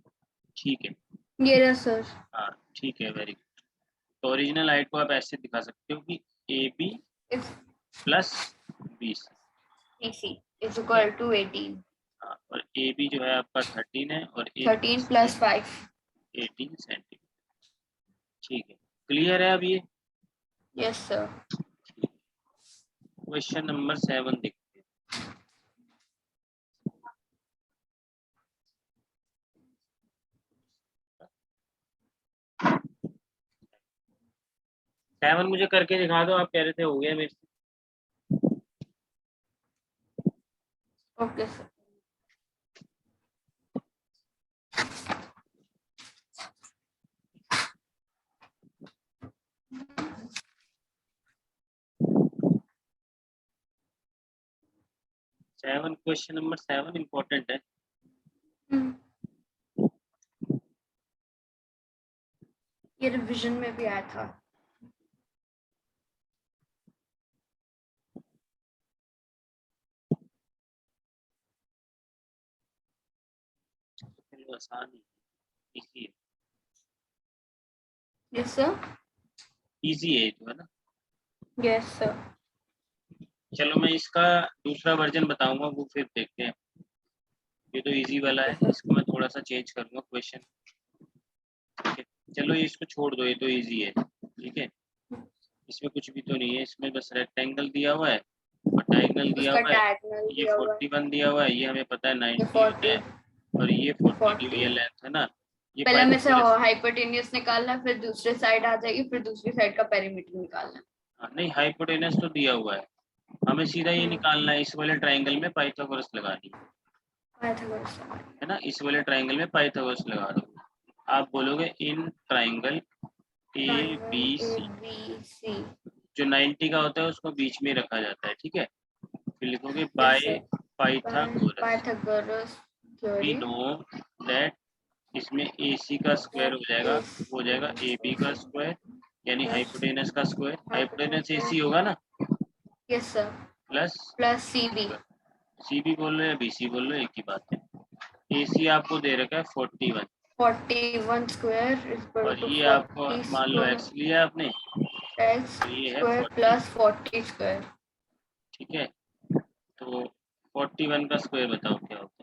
ठीक है। ये रहा सर। हाँ ठीक है, वेरी गुड। तो ओरिजिनल हाइट को आप ऐसे दिखा सकते हो कि A B if plus B C, AC is ठीक है। Equal to 18। हाँ, और ए बी जो है आपका 13 है और ए 13 प्लस 5। 18 सेंटीमीटर, ठीक है। क्लियर है अब ये? Yes sir. क्वेश्चन नंबर 7 देखते हैं। सेवन मुझे करके दिखा दो, आप कह रहे थे हो गया मेरे से। Okay sir. Seven, question number 7 important है। ये रिवीजन में भी आया था। चलो आसान है, इजी है, यस सर। इजी है तो, है ना। Yes sir. चलो मैं इसका दूसरा वर्जन बताऊंगा, वो फिर देखते हैं। ये तो इजी वाला है, इसको मैं थोड़ा सा चेंज करूंगा क्वेश्चन। ठीक है, चलो ये इसको छोड़ दो, ये तो इजी है। ठीक है, इसमें कुछ भी तो नहीं है, इसमें बस रेक्टेंगल दिया हुआ है और डायगोनल दिया उसका हुआ है। डायगोनल ये दिया हुआ है, 41 दिया हुआ है, ये हमें पता है ये 90 होता 40 है, और ये 40 40। ये लेंथ है ना। ये पहले हमें से पाइथागोरस, हाइपोटेन्यूज निकालना है, फिर दूसरे साइड आ जाएगी, फिर दूसरी साइड का पेरीमीटर निकालना नहीं हाइपोटेनस तो दिया हुआ है, हमें सीधा ये है। निकालना है, इस वाले ट्रायंगल में पाइथागोरस लगानी पाइथागोरस है ना, इस वाले ट्रायंगल में पाइथागोरस लगा दो। आप बोलोगे in triangle A triangle B A C, B C. जो 90 का होता है उसको बीच में रखा जाता है। ठीक है, फिर लिखोगे yes by sir. Pythagoras, Pythagoras we theory know that, इसमें ए सी का स्क्वायर हो जाएगा, वो हो जाएगा ए बी का स्क्वायर, यानी हाइपोटेनस का स्क्वायर, हाइपोटेनस ए सी होगा ना, yes sir, plus plus C B. C B बोल रहे हो या बी सी बोल रहे हो, एक ही बात है। ए सी आपको दे रखा है 41, 41 स्क्वायर इक्वल और टू ये आपको 40 मान लो एक्स लिया आपने, एक्स तो ये है स्क्वायर 40। Plus 40 square. ठीक है, तो 41 का स्क्वायर बताओ क्या होता है।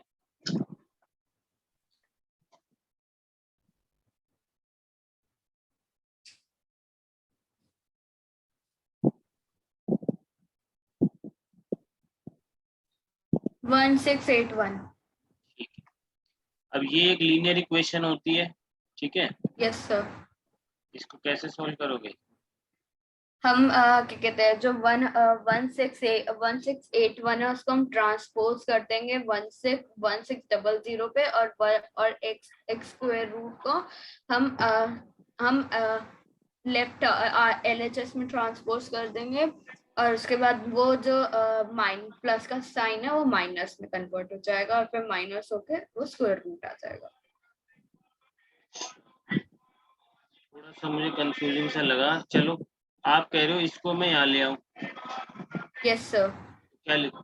1681। ठीक है, अब ये एक लीनियर इक्वेशन होती है। ठीक है, यस सर। इसको कैसे सॉल्व करोगे। हम क्या कहते हैं, जो 1681 है उसको हम ट्रांसपोज कर देंगे 1600 पे, और एक्स एक्स स्क्वायर रूट को हम लेफ्ट LHS में ट्रांसपोज कर देंगे, और उसके बाद वो जो प्लस का साइन है वो माइनस में कन्वर्ट हो जाएगा, और फिर माइनस होके वो स्क्वायर रूट आ जाएगा। थोड़ा सा मुझे कंफ्यूजिंग सा लगा, चलो आप कह रहे हो इसको मैं यहाँ ले आऊँ, यस सर। क्या लिखूं।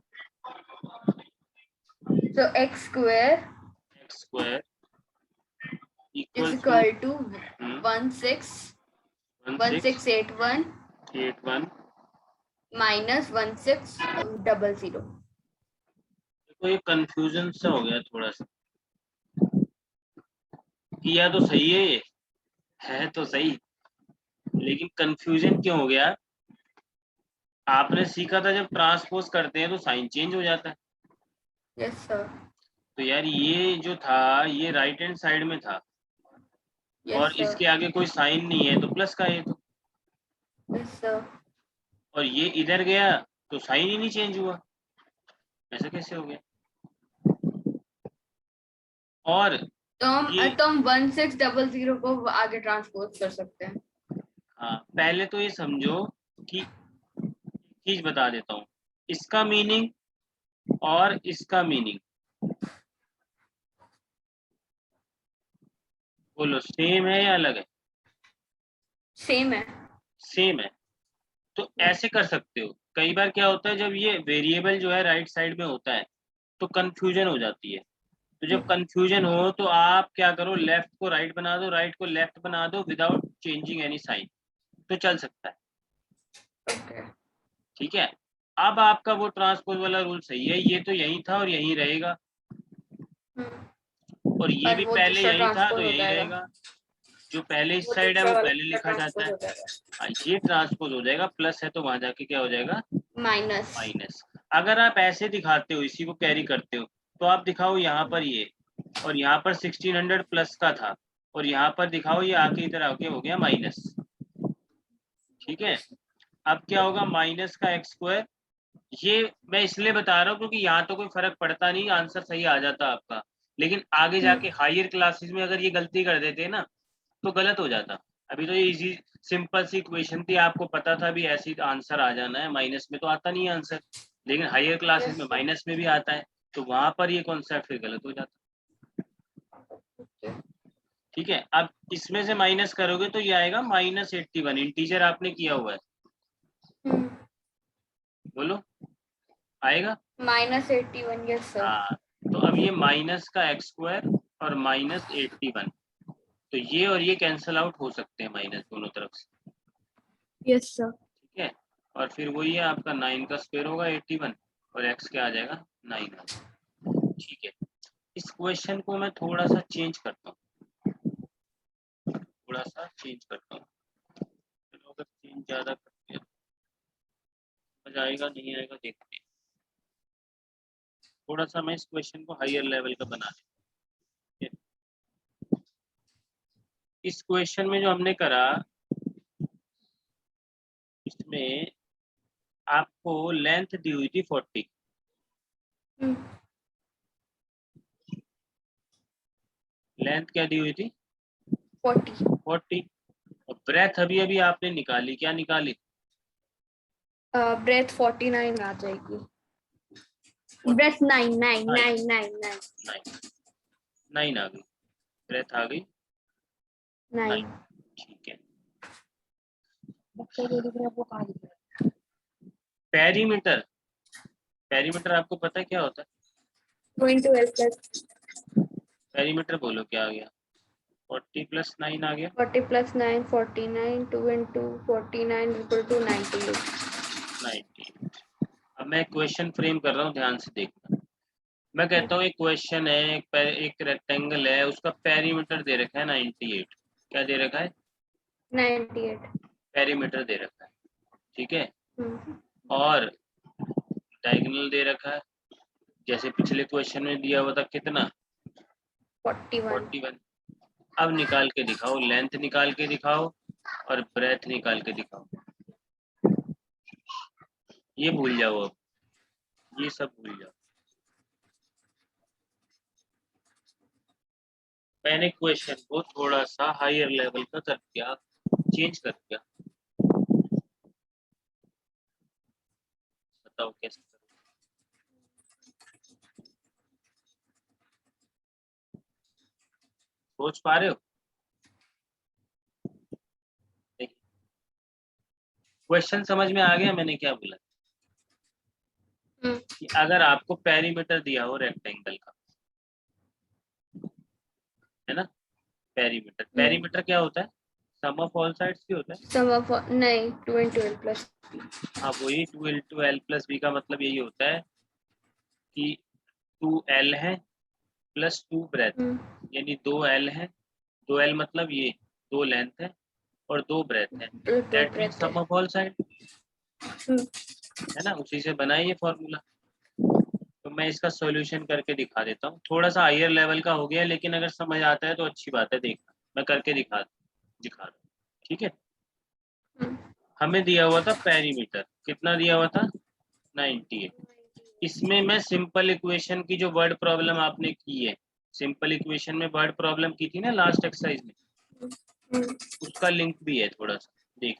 तो X square X square is equal to equal to 1681 1681 minus 1600। देखो ये कंफ्यूजन सा हो गया थोड़ा सा, किया तो सही है, ये है तो सही, लेकिन कंफ्यूजन क्यों हो गया। आपने सीखा था जब ट्रांसपोज करते हैं तो साइन चेंज हो जाता है, यस सर। तो यार ये जो था ये राइट हैंड साइड में था, यस और सर। इसके आगे कोई साइन नहीं है तो प्लस का है तो, यस सर। और ये इधर गया तो साइन ही नहीं चेंज हुआ, ऐसा कैसे हो गया। और ये तो हम 1600 को आगे ट्रांसपोज कर सकते हैं। हाँ, पहले तो ये समझो कि चीज बता देता हूँ, इसका मीनिंग और इसका मीनिंग बोलो सेम है या अलग है। सेम है। सेम है, तो ऐसे कर सकते हो। कई बार क्या होता है जब ये वेरिएबल जो है राइट साइड में होता है तो कंफ्यूजन हो जाती है, तो जब कंफ्यूजन हो तो आप क्या करो, लेफ्ट को राइट बना दो, राइट को लेफ्ट बना दो विदाउट चेंजिंग एनी साइन, तो चल सकता है। ओके। ठीक है, अब आपका वो ट्रांसपोज वाला रूल सही है, ये तो यही था और यही रहेगा, और ये पर भी वो पहले दूसरा यही था ट्रांसपोज तो हो यही जाएगा, रहेगा। जो पहले इस वो साइड है दूसरा वो वाला पहले लिखा जाता ट्रांसपोज है, हो जाएगा। ये ट्रांसपोज हो जाएगा, प्लस है तो वहां जाके क्या हो जाएगा, माइनस। माइनस। अगर आप ऐसे दिखाते हो, इसी को कैरी करते हो, तो आप दिखाओ यहाँ पर ये, और यहाँ पर 1600 प्लस का था, और यहाँ पर दिखाओ ये आके इधर आके हो गया माइनस। ठीक है, अब क्या होगा, माइनस का एक्स स्क्वायर, ये मैं इसलिए बता रहा हूँ क्योंकि यहाँ तो कोई फर्क पड़ता नहीं, आंसर सही आ जाता आपका, लेकिन आगे जाके हायर क्लासेस में अगर ये गलती कर देते ना तो गलत हो जाता। अभी तो ये इजी सिंपल सी इक्वेशन थी, आपको पता था भी ऐसी आंसर आ जाना है, माइनस में तो आता नहीं है आंसर, लेकिन हायर क्लासेस में यस माइनस में भी आता है, तो वहां पर ये कॉन्सेप्ट फिर गलत हो जाता। सर। ठीक है, अब इसमें से माइनस करोगे तो ये आएगा -81, इंटीजर आपने किया हुआ है, बोलो आएगा। -81। Yes sir. हाँ, तो अब ये माइनस का एक्स स्क्वायर और -81, तो ये और ये कैंसल आउट हो सकते हैं माइनस दोनों तरफ से। Yes sir. ठीक है, और फिर वही है आपका 9 का स्क्वायर होगा 81, और एक्स क्या आ जाएगा 9 आ जाएगा। ठीक है, इस क्वेश्चन को मैं थोड़ा सा चेंज करता हूँ, थोड़ा सा चेंज करता हूँ। चलो अगर चेंज ज्यादा करते हैं समझ आएगा नहीं आएगा देखते हैं। थोड़ा सा मैं इस क्वेश्चन को हायर लेवल का बना देता हूँ। इस क्वेश्चन में जो हमने करा, इसमें आपको लेंथ दी हुई थी 40, लेंथ क्या दी हुई थी 40, और ब्रेथ अभी अभी आपने निकाली, क्या निकाली? ब्रेथ 49 आ जाएगी। ब्रेथ 9 9 9 9 9 9 आ गई, ब्रेथ आ गई 9। 9। ठीक है। पेरीमीटर पेरीमीटर, पेरीमीटर आपको पता है क्या होता है? 2 into L plus पेरीमीटर बोलो क्या आ गया? 40 + 9 आ गया 40 plus 9 49 2 into 49 equal to 98। 90। अब मैं क्वेश्चन फ्रेम कर रहा हूँ, ध्यान से देखना। मैं कहता हूँ एक क्वेश्चन है, एक रेक्टेंगल है, उसका पेरीमीटर दे रखा है 98। क्या दे रखा है? 98। पेरीमीटर दे रखा है, ठीक है। हम्म, और डायगोनल दे रखा है, जैसे पिछले क्वेश्चन में दिया हुआ था कितना? 41। 41। अब निकाल के दिखाओ, लेंथ निकाल के दिखाओ और ब्रेथ निकाल के दिखाओ। ये भूल जाओ, अब ये सब भूल जाओ। मैंने क्वेश्चन को थोड़ा सा हायर लेवल का कर दिया, चेंज कर दिया। बताओ कैसे करूं? सोच पा रहे हो? क्वेश्चन समझ में आ गया मैंने क्या बोला? कि अगर आपको पेरीमीटर दिया हो रेक्टेंगल का, है ना, पेरीमीटर, पेरीमीटर क्या होता है? सम ऑफ ऑल साइड्स भी होता है। सम ऑफ नहीं 2 into L plus हाँ वही 2 × L + B का मतलब यही होता है कि 2L है प्लस 2 ब्रेथ, यानी 2L है, 2L मतलब ये 2 लेंथ है और 2 ब्रेथ है, 2 दैट मीन breath सम है। ऑफ ऑल साइड, है ना, उसी से बना है ये फॉर्मूला। तो मैं इसका सॉल्यूशन करके दिखा देता हूँ, थोड़ा सा हायर लेवल का हो गया, लेकिन अगर समझ आता है तो अच्छी बात है, देखना मैं करके दिखा रहा हूँ, ठीक है। हमें दिया हुआ था पेरीमीटर, कितना दिया हुआ था? 98। इसमें मैं सिंपल इक्वेशन की जो वर्ड प्रॉब्लम आपने की है, सिंपल इक्वेशन में वर्ड प्रॉब्लम की थी ना लास्ट एक्सरसाइज में, उसका लिंक भी है, थोड़ा सा देख।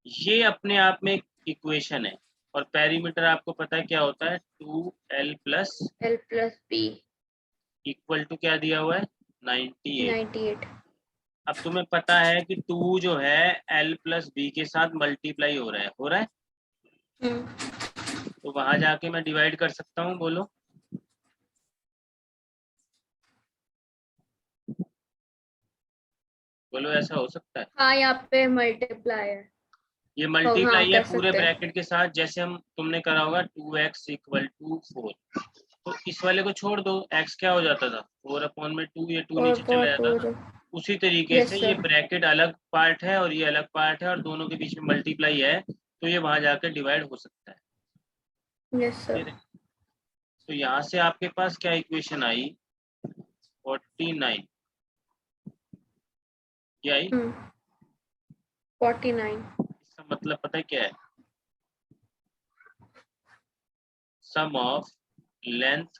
ये अपने आप में एक इक्वेशन है, और पेरीमीटर आपको पता है क्या होता है? 2L + L plus B equal to क्या दिया हुआ है? 98। 98। अब तुम्हें पता है कि 2 जो है L + B के साथ मल्टीप्लाई हो रहा है, हो रहा है, तो वहां जाके मैं डिवाइड कर सकता हूँ, बोलो। बोलो ऐसा हो सकता है? हाँ यहाँ पे मल्टीप्लाई है। ये हाँ मल्टीप्लाई है कर पूरे सकते हैं। ब्रैकेट के साथ, जैसे हम तुमने करा होगा 2x = 4, तो इस वाले को छोड़ दो, x क्या हो जाता था? 4/2, ये 2 नीचे चला जाता था। 4/4। उसी तरीके यस से ये सर। ब्रैकेट अलग पार्ट है और ये अलग पार्ट है, और दोनों के बीच में मल्टीप्लाई है, तो ये वहां जाकर डिवाइड हो सकता है। Yes sir. तो यहाँ से आपके पास क्या इक्वेशन आई? 49, ये आई। 49। इसका मतलब पता है क्या है? Sum of length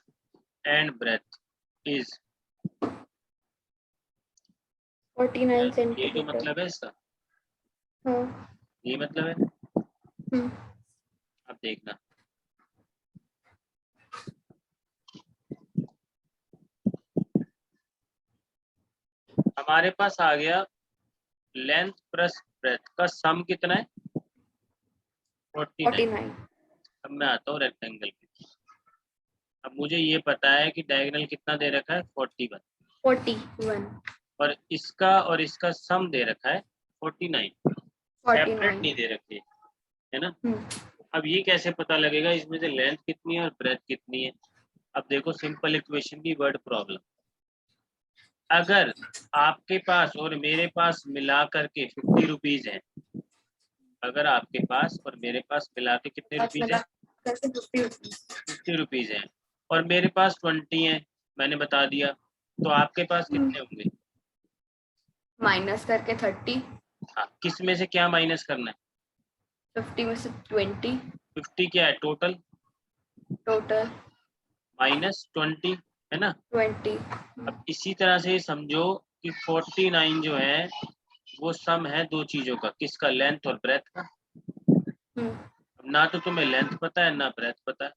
and breadth is, 49 ये जो सेंटीमीटर। मतलब है इसका, हाँ। ये मतलब है। हम्म, अब देखना, हमारे पास आ गया लेंथ प्लस ब्रेथ का सम कितना है? 49। 49। अब मैं आता हूँ रेक्टेंगल पे। अब मुझे ये पता है कि डायगोनल कितना दे रखा है? 41, 41। और इसका सम दे रखा है 49, सेपरेट 49। नहीं दे रखे, है ना। अब ये कैसे पता लगेगा इसमें से लेंथ कितनी है और ब्रेथ कितनी है? अब देखो सिंपल इक्वेशन की वर्ड प्रॉब्लम। अगर आपके पास और मेरे पास मिला करके 50 रुपीज है, अगर आपके पास और मेरे पास मिला के कितने रुपीज है? 50 रुपीज है, और मेरे पास 20 है, मैंने बता दिया, तो आपके पास कितने होंगे? माइनस करके 30। हाँ, किस में से क्या माइनस करना है? 50 में से 20। 50 क्या है टोटल? टोटल माइनस 20 है ना। 20। अब इसी तरह से समझो कि 49 जो है वो सम है दो चीजों का, किसका? लेंथ और ब्रेथ का। अब ना तो तुम्हें लेंथ पता है ना ब्रेथ पता है,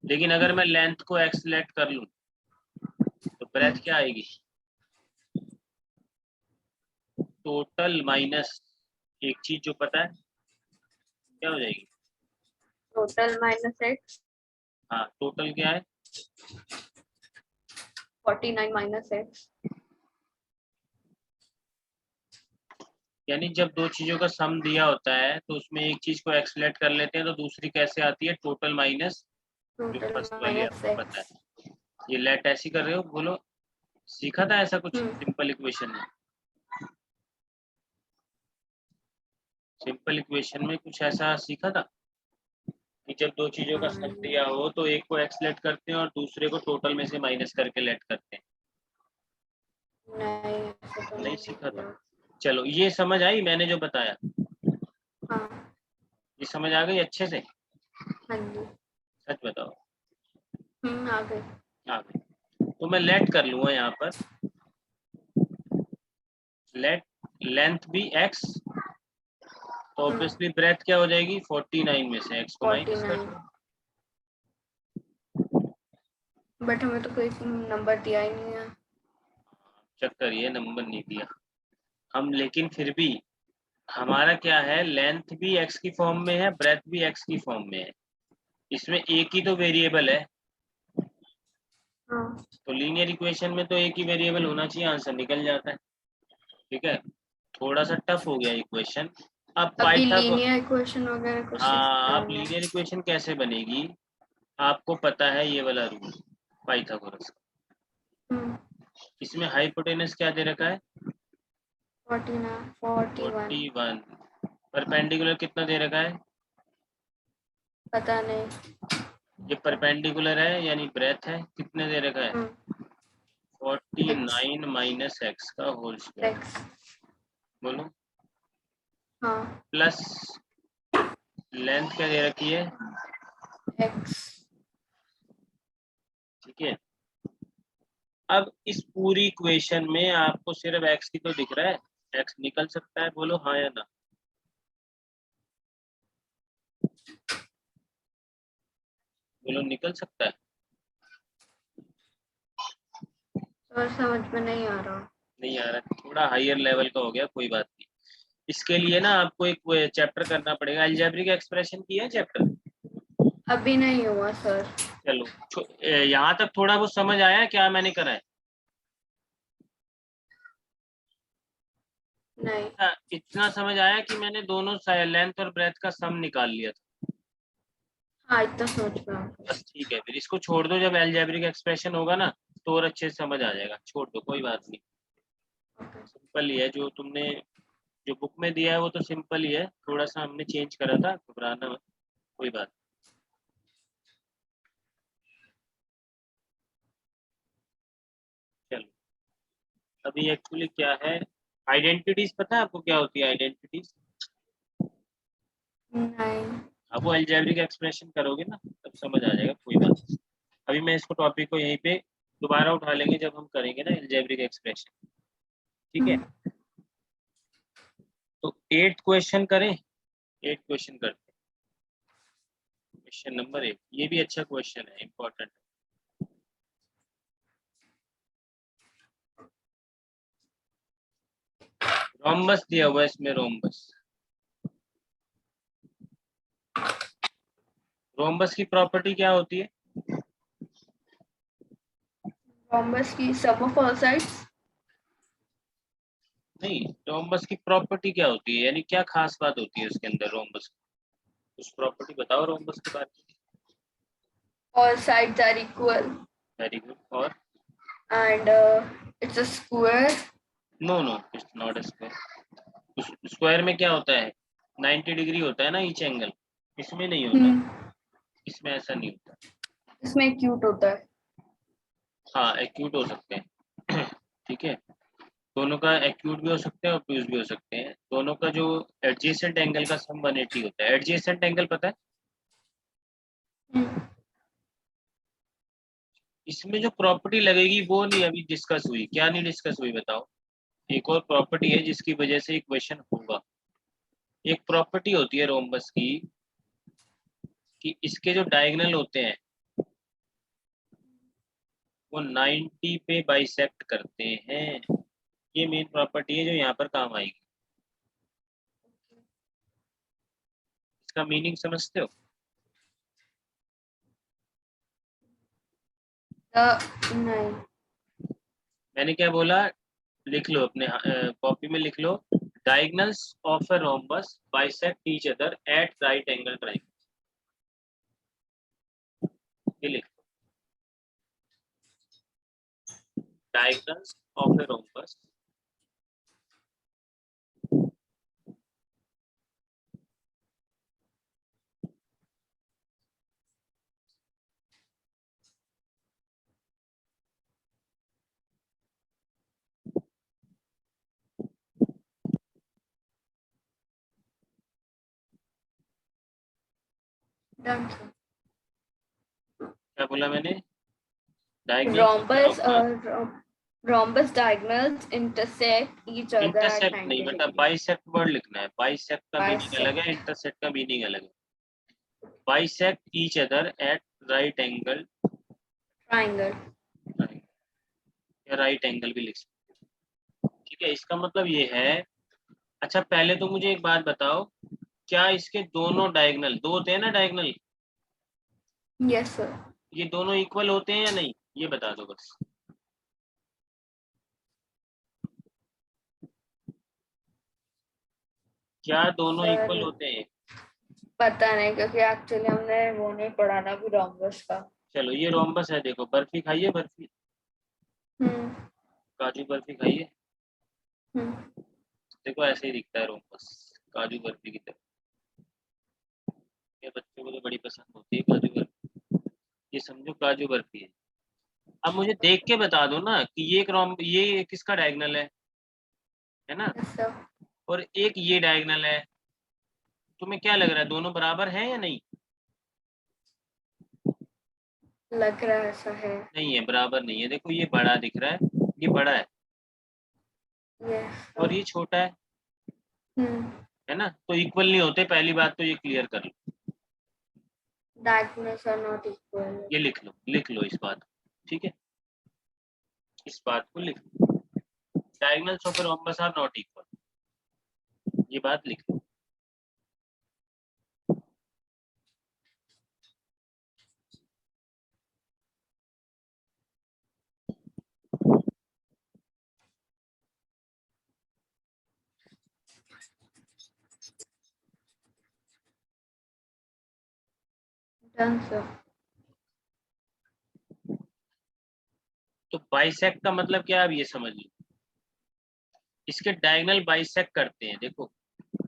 लेकिन अगर मैं लेंथ को एक्स सेलेक्ट कर लूं तो ब्रेथ क्या आएगी? टोटल माइनस एक चीज जो पता है क्या हो जाएगी? Total minus x. हाँ, टोटल क्या है? 49 माइनस एक्स। यानी जब दो चीजों का सम दिया होता है तो उसमें एक चीज को एक्सलेट कर लेते हैं तो दूसरी कैसे आती है? टोटल माइनस जो टोटल फर्स्ट वाली माइनस आपको पता एक्स। है। ये लेट ऐसी कर रहे हो, बोलो सीखा था ऐसा कुछ सिंपल इक्वेशन में? सिंपल इक्वेशन में कुछ ऐसा सीखा था कि जब दो चीजों का सम दिया हो तो एक को एक्सलेट करते हैं और दूसरे को टोटल में से माइनस करके लेट करते हैं? नहीं, ऐसा तो नहीं नहीं सीखा था। किया। चलो ये समझ आई मैंने जो बताया? हाँ। ये समझ आ गई अच्छे से? हाँ जी। सच बताओ। आ गए। आ गई तो मैं लेट कर लूंगा यहाँ पर, लेट लेंथ भी x, तो ऑब्वियसली ब्रेथ क्या हो जाएगी? 49 में से x को माइनस कर 49। दो। बट हमें तो कोई नंबर दिया ही नहीं है। चक्कर ये नंबर नहीं दिया हम, लेकिन फिर भी हमारा क्या है, लेंथ भी x की फॉर्म में है, ब्रेथ भी x की फॉर्म में है, इसमें एक ही तो वेरिएबल है। हाँ। तो लीनियर इक्वेशन में तो एक ही वेरिएबल होना चाहिए, आंसर निकल जाता है। ठीक है, थोड़ा सा टफ हो गया इक्वेशन। अब अभी पाइथागोरस, लीनियर इक्वेशन वगैरह कुछ हाँ, अब करना है। लीनियर इक्वेशन कैसे बनेगी? आपको पता है ये वाला रूल पाइथागोरस का। इसमें हाइपोटेनस क्या दे रखा है? 41। 41। परपेंडिकुलर कितना दे रखा है? पता नहीं। ये परपेंडिकुलर है यानी ब्रेथ है, कितने दे रखा है? 49 माइनस एक्स का होल स्क्वायर। एक्स। बोलो। हाँ। प्लस लेंथ क्या दे रखी है? एक्स। ठीक है, अब इस पूरी इक्वेशन में आपको सिर्फ एक्स ही तो दिख रहा है, एक्स निकल सकता है, बोलो हाँ या ना? बोलो निकल सकता है? और समझ में नहीं आ रहा। नहीं आ रहा, थोड़ा हायर लेवल का हो गया, कोई बात नहीं। इसके लिए ना आपको एक चैप्टर करना पड़ेगा, अलजेब्रिक एक्सप्रेशन की है चैप्टर। अभी नहीं हुआ सर। चलो यहाँ तक थोड़ा बहुत समझ आया क्या मैंने करा है? नहीं। इतना समझ आया कि मैंने दोनों लेंथ और ब्रेथ का सम निकाल लिया था। हाँ, इतना सोच में आ गया। बस ठीक है, फिर इसको छोड़ दो, जब अलजेब्रिक एक्सप्रेशन होगा ना तो और अच्छे से समझ आ जाएगा, छोड़ दो कोई बात नहीं। सिंपल ही है जो तुमने, जो बुक में दिया है वो तो सिंपल ही है, थोड़ा सा हमने चेंज करा था, घबराना मत, कोई बात। चलो, अभी एक्चुअली क्या है, आइडेंटिटीज पता है आपको क्या होती है आइडेंटिटीज? नहीं। अब वो अलजेब्रिक एक्सप्रेशन करोगे ना तब समझ आ जाएगा, कोई बात नहीं। अभी मैं इसको टॉपिक को यहीं पे दोबारा उठा लेंगे जब हम करेंगे ना अलजेब्रिक एक्सप्रेशन। ठीक है, तो 8 क्वेश्चन करें, 8 क्वेश्चन करते हैं। क्वेश्चन नंबर 8, ये भी अच्छा क्वेश्चन है, इंपॉर्टेंट। रोम्बस दिया हुआ है इसमें, रोम्बस, रोम्बस की प्रॉपर्टी क्या होती है? रोम्बस की सम ऑफ ऑल साइड्स। नहीं, रोम्बस की प्रॉपर्टी क्या होती है, यानी क्या खास बात होती है उसके अंदर रोम्बस? उस प्रॉपर्टी बताओ रोम्बस के बारे में। All sides are equal. Very good. और and it's a square. No no, it's not a square. Square में क्या होता है, 90 डिग्री होता है ना ईच एंगल, इसमें नहीं होता, इसमें ऐसा नहीं होता। इसमें एक्यूट होता है। हाँ एक्यूट हो सकते हैं ठीक है, दोनों का एक्यूट भी हो सकते हैं और ऑब्ट्यूज भी हो सकते हैं। दोनों का जो एडजेसेंट एंगल का सम 180 होता है। एडजेसेंट एंगल पता है? हम्म, इसमें जो प्रॉपर्टी लगेगी वो नहीं अभी डिस्कस हुई। क्या नहीं डिस्कस हुई बताओ? एक और प्रॉपर्टी है जिसकी वजह से इक्वेशन होगा। एक प्रॉपर्टी होती है रोम्बस की कि इसके जो डायगोनल होते हैं वो 90 पे बाइसेक्ट करते हैं। ये मेन प्रॉपर्टी है जो यहाँ पर काम आएगी। इसका मीनिंग समझते हो? नहीं। मैंने क्या बोला, लिख लो अपने कॉपी में लिख लो। Diagonals of a rhombus bisect each other at right angle triangle. ये लिख लो, diagonals of a rhombus done sir. क्या बोला मैंने? Diagonals of a rhombus rhombus, rhombus diagonals intersect each other at intercept नहीं 90 बेटा, degree. बाइसेक्ट वर्ड लिखना है। बाइसेक्ट का मीनिंग अलग है, Bisect. इंटरसेप्ट का मीनिंग अलग है। Bisect each other at right angle, Triangle. या राइट एंगल भी लिख सकते हो। ठीक है, इसका मतलब ये है। अच्छा पहले तो मुझे एक बात बताओ, क्या इसके दोनों डायगोनल, दो होते हैं ना डायगोनल, Yes sir. ये दोनों इक्वल होते हैं या नहीं, ये बता दो बस। क्या दोनों इक्वल सर होते हैं? पता नहीं क्योंकि एक्चुअली हमने वो नहीं पढ़ा ना अभी rhombus का। चलो ये रोम्बस है, देखो बर्फी खाइए, बर्फी, हम्म काजू बर्फी खाइए। हम्म देखो ऐसे ही दिखता है रोम्बस, काजू बर्फी की तरह। ये बच्चों को तो बड़ी पसंद होती है काजू बर्फी। ये समझो काजू बर्फी है। अब मुझे देख के बता दो ना कि ये एक ये किसका डायगोनल है ना, yes sir. और एक ये डायगोनल है। तुम्हें क्या लग रहा है, दोनों बराबर हैं या नहीं? लग रहा है ऐसा है। नहीं है, बराबर नहीं है। देखो ये बड़ा दिख रहा है, ये बड़ा है, yes और sir. ये छोटा हम्म है ना, तो इक्वल नहीं होते। पहली बात तो ये क्लियर कर लो। diagonals are not equal. ये लिख लो इस बात को, ठीक है, इस बात को लिख लो। Diagonals of a rhombus are not equal, ये बात लिख लो। Done sir. तो बाइसेक्ट का मतलब क्या है, अब ये समझ लो। इसके डायगोनल बाइसेक्ट करते हैं। देखो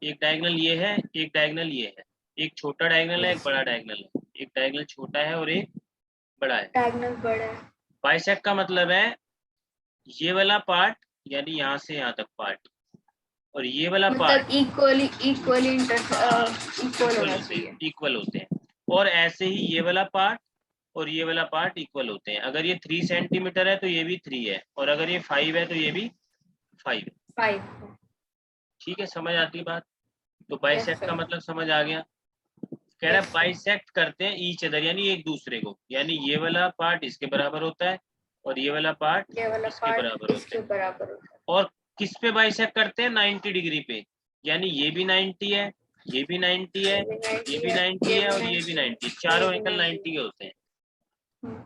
एक डायगोनल ये है, एक डायगोनल ये है, एक छोटा डायगोनल है, एक yes बड़ा sir. डायगोनल है, एक डायगोनल छोटा है और एक बड़ा है। diagonal बड़ा है। बाइसेक्ट का मतलब है ये वाला पार्ट, यानी यहाँ से यहाँ तक पार्ट, और ये वाला पार्ट, मतलब इक्वली हाँ इक्वल इक्वल होना होते हैं, चाहिए। इक्वल होते हैं। और ऐसे ही ये वाला पार्ट और ये वाला पार्ट इक्वल होते हैं। अगर ये 3 सेंटीमीटर है तो ये भी 3 है, और अगर ये 5 है तो ये भी 5 है। 5। ठीक है, समझ आती बात? तो यस बाइसेक्ट का सर। मतलब समझ आ गया। कह रहा है यस सर। बाइसेक्ट करते हैं ईच अदर, यानी एक दूसरे को, यानी ये वाला पार्ट इसके बराबर होता है और ये वाला पार्ट ये वाला इसके पार्ट बराबर होता इसके है। बराबर होता और किस पे बाइसेक्ट करते हैं? 90 डिग्री पे, यानी ये भी 90 है, ये भी 90 है। है, ये भी 90 ये भी है, 90 ये है भी और ये भी 90 है, 90, ये चारों भी एंगल 90 90 के होते हैं। है।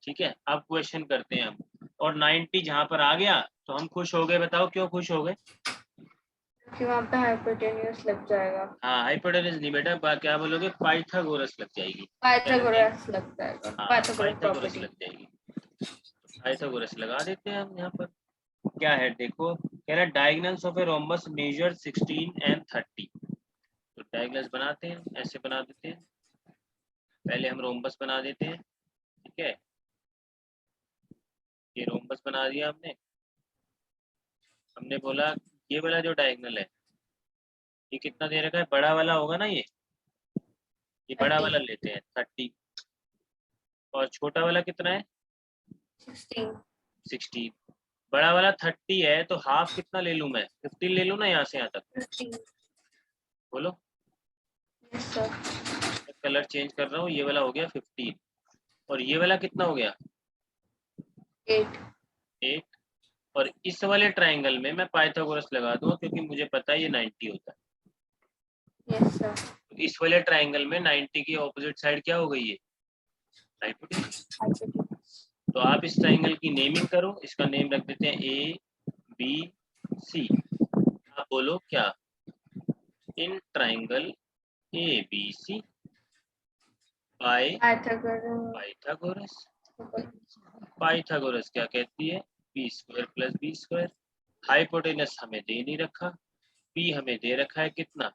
ठीक है, अब क्वेश्चन करते हैं हम। और 90 जहां पर आ गया तो हम खुश हो गए। बताओ क्यों खुश हो गए? क्योंकि वहाँ पे हाइपोटेन्यूज लग जाएगा। हाँ हाइपोटेनस नहीं बेटा, क्या बोलोगे, पाइथागोरस लग जाएगी। क्या लग जाएगी? पाइथागोरस लगता है, हाँ पाइथागोरस पाइथागोरस प्रॉपर्टी। लग जाएगी। पाइथागोरस लगा देते हैं हम यहाँ पर। क्या है देखो, कह रहा है diagonals of a rhombus measure 16 and 30। तो डायगोनल्स बनाते हैं, ऐसे बना देते हैं। पहले हम रोम्बस बना देते हैं, ठीक है। ये रोम्बस बना दिया हमने। हमने बोला ये वाला जो डायगोनल है ये कितना दे रखा है, बड़ा वाला होगा ना ये बड़ा 30, वाला लेते हैं 30, और छोटा वाला कितना है 16, 16। बड़ा वाला 30 है तो हाफ कितना ले लूं मैं, 15 ले लूं ना यहाँ से यहाँ तक, 15, बोलो। yes sir, कलर चेंज कर रहा हूँ, ये वाला हो गया 15 और ये वाला कितना हो गया 8, 8। और इस वाले ट्राइंगल में मैं पाइथागोरस लगा दूंगा क्योंकि मुझे पता है ये 90 होता है। yes sir, तो इस वाले ट्राइंगल में 90 की ऑपोजिट साइड क्या हो गई है, हाइपोटेन्यूज। तो आप इस ट्राइंगल की नेमिंग करो, इसका नेम रख देते हैं ए बी सी। आप बोलो क्या, in triangle A B C by Pythagoras. Pythagoras क्या कहती है, B square plus B square. Hypotenuse हमें दे नहीं रखा, पी हमें दे रखा है कितना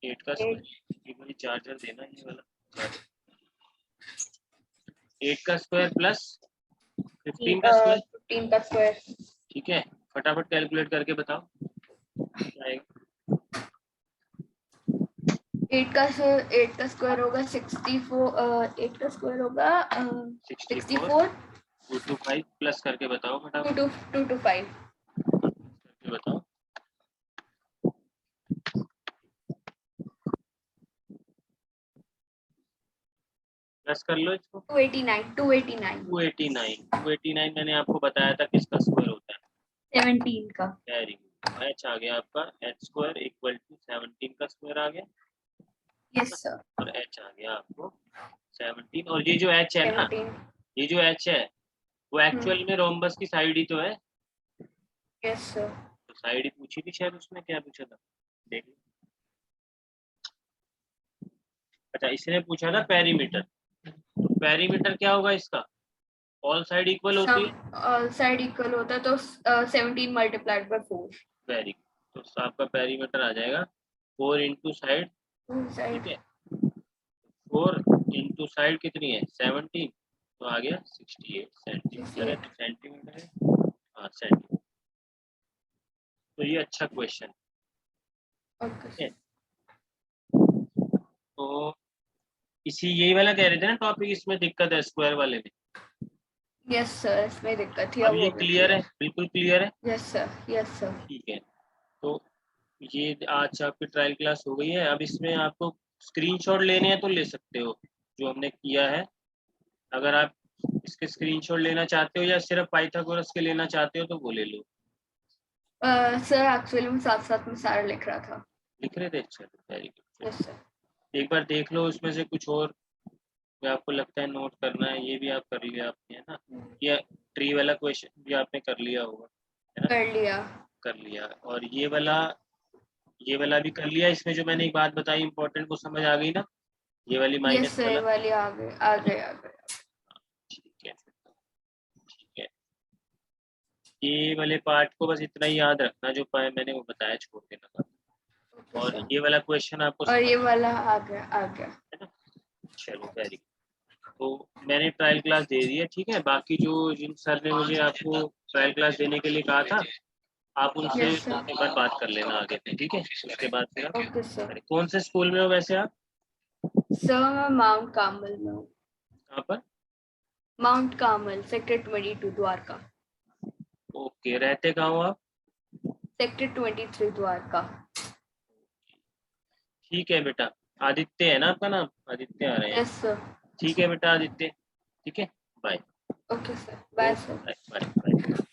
8 का स्क्वायर। ये मुझे चार्जर देना, ये वाला 8 का स्क्वायर प्लस 15 का स्क्वायर, 15 का स्क्वायर, ठीक है। फटाफट कैलकुलेट करके बताओ क्या आएगा। 8 का स्क्वायर होगा 64, 8 का स्क्वायर होगा 64, 2 to 5 प्लस करके बताओ फटाफट, 2 to 5, करके बताओ। प्लस कर लो इसको, 289 मैंने आपको बताया था किसका स्क्वायर होता है 17 का, वेरी गुड। एच आ गया आपका, एच स्क्वायर इक्वल टू 17 का स्क्वायर आ गया, यस सर, और एच आ गया आपको 17। और ये जो एच है ना, 17, ये जो एच है वो एक्चुअल में रोम्बस की साइड ही तो है। यस सर, तो साइड ही पूछी थी शायद, उसमें क्या पूछा था देख लो। अच्छा इसने पूछा था पेरीमीटर, तो पेरीमीटर क्या होगा इसका, ऑल साइड इक्वल होती है, ऑल साइड इक्वल होता है तो 17 मल्टीप्लाइड बाय 4, वेरी गुड। तो आपका पेरीमीटर आ जाएगा 4 इंटू साइड, ठीक साइड, है। 4 इंटू साइड कितनी है 17, तो आ गया 68 सेंटीमीटर है, तो सेंटीमीटर है, हाँ सेंटीमीटर। तो ये अच्छा क्वेश्चन ओके, है। तो इसी यही वाला कह रहे थे ना टॉपिक, इसमें दिक्कत है स्क्वायर वाले में। यस सर, इसमें दिक्कत थी, अब ये क्लियर है, बिल्कुल क्लियर है, यस सर, यस सर, ठीक है। तो ये आज आपकी ट्रायल क्लास हो गई है। अब इसमें आपको स्क्रीनशॉट लेने हैं तो ले सकते हो जो हमने किया है। अगर आप इसके स्क्रीनशॉट लेना चाहते हो या सिर्फ पाइथागोरस के लेना चाहते हो तो वो ले लो। सर एक्चुअली मैं साथ साथ में सारा लिख रहा था, लिख रहे थे, चलो वेरी गुड। यस सर, एक बार देख लो उसमें से कुछ और जो आपको लगता है नोट करना है, ये भी आप कर लिया आपने, है ना। ये ट्री वाला क्वेश्चन भी आपने कर लिया होगा, है ना, कर लिया, कर लिया। और ये वाला भी कर लिया। इसमें जो मैंने एक बात बताई इंपॉर्टेंट, वो समझ आ गई ना, ये वाली यस माइनस सर, वाला, वाली आ गए, आ गए, आ गए, ठीक है, ठीक है। ये वाले पार्ट को बस इतना ही याद रखना जो मैंने वो बताया, छोड़ देना था। ओके और सर, ये वाला क्वेश्चन आपको और ये समझ वाला आ गया, आ गया, है ना, चलो वेरी गुड। तो मैंने ट्रायल क्लास दे दी है, ठीक है। बाकी जो जिन सर ने मुझे आपको ट्रायल क्लास देने के लिए कहा था, आप उनसे यस सर, एक बार बात कर लेना आगे पे, ठीक है। उसके बाद फिर आप ओके सर, कौन से स्कूल में हो वैसे आप, सर मैं माउंट कार्मल में हूँ, कहाँ पर, mount Carmel sector 22 Dwarka, okay, रहते कहाँ हो आप, सेक्टर 23 द्वारका, ठीक है बेटा। आदित्य है ना आपका नाम, आदित्य आ रहे हैं, यस सर, ठीक है बेटा आदित्य, ठीक है, bye, okay sir, bye okay sir. Bye bye.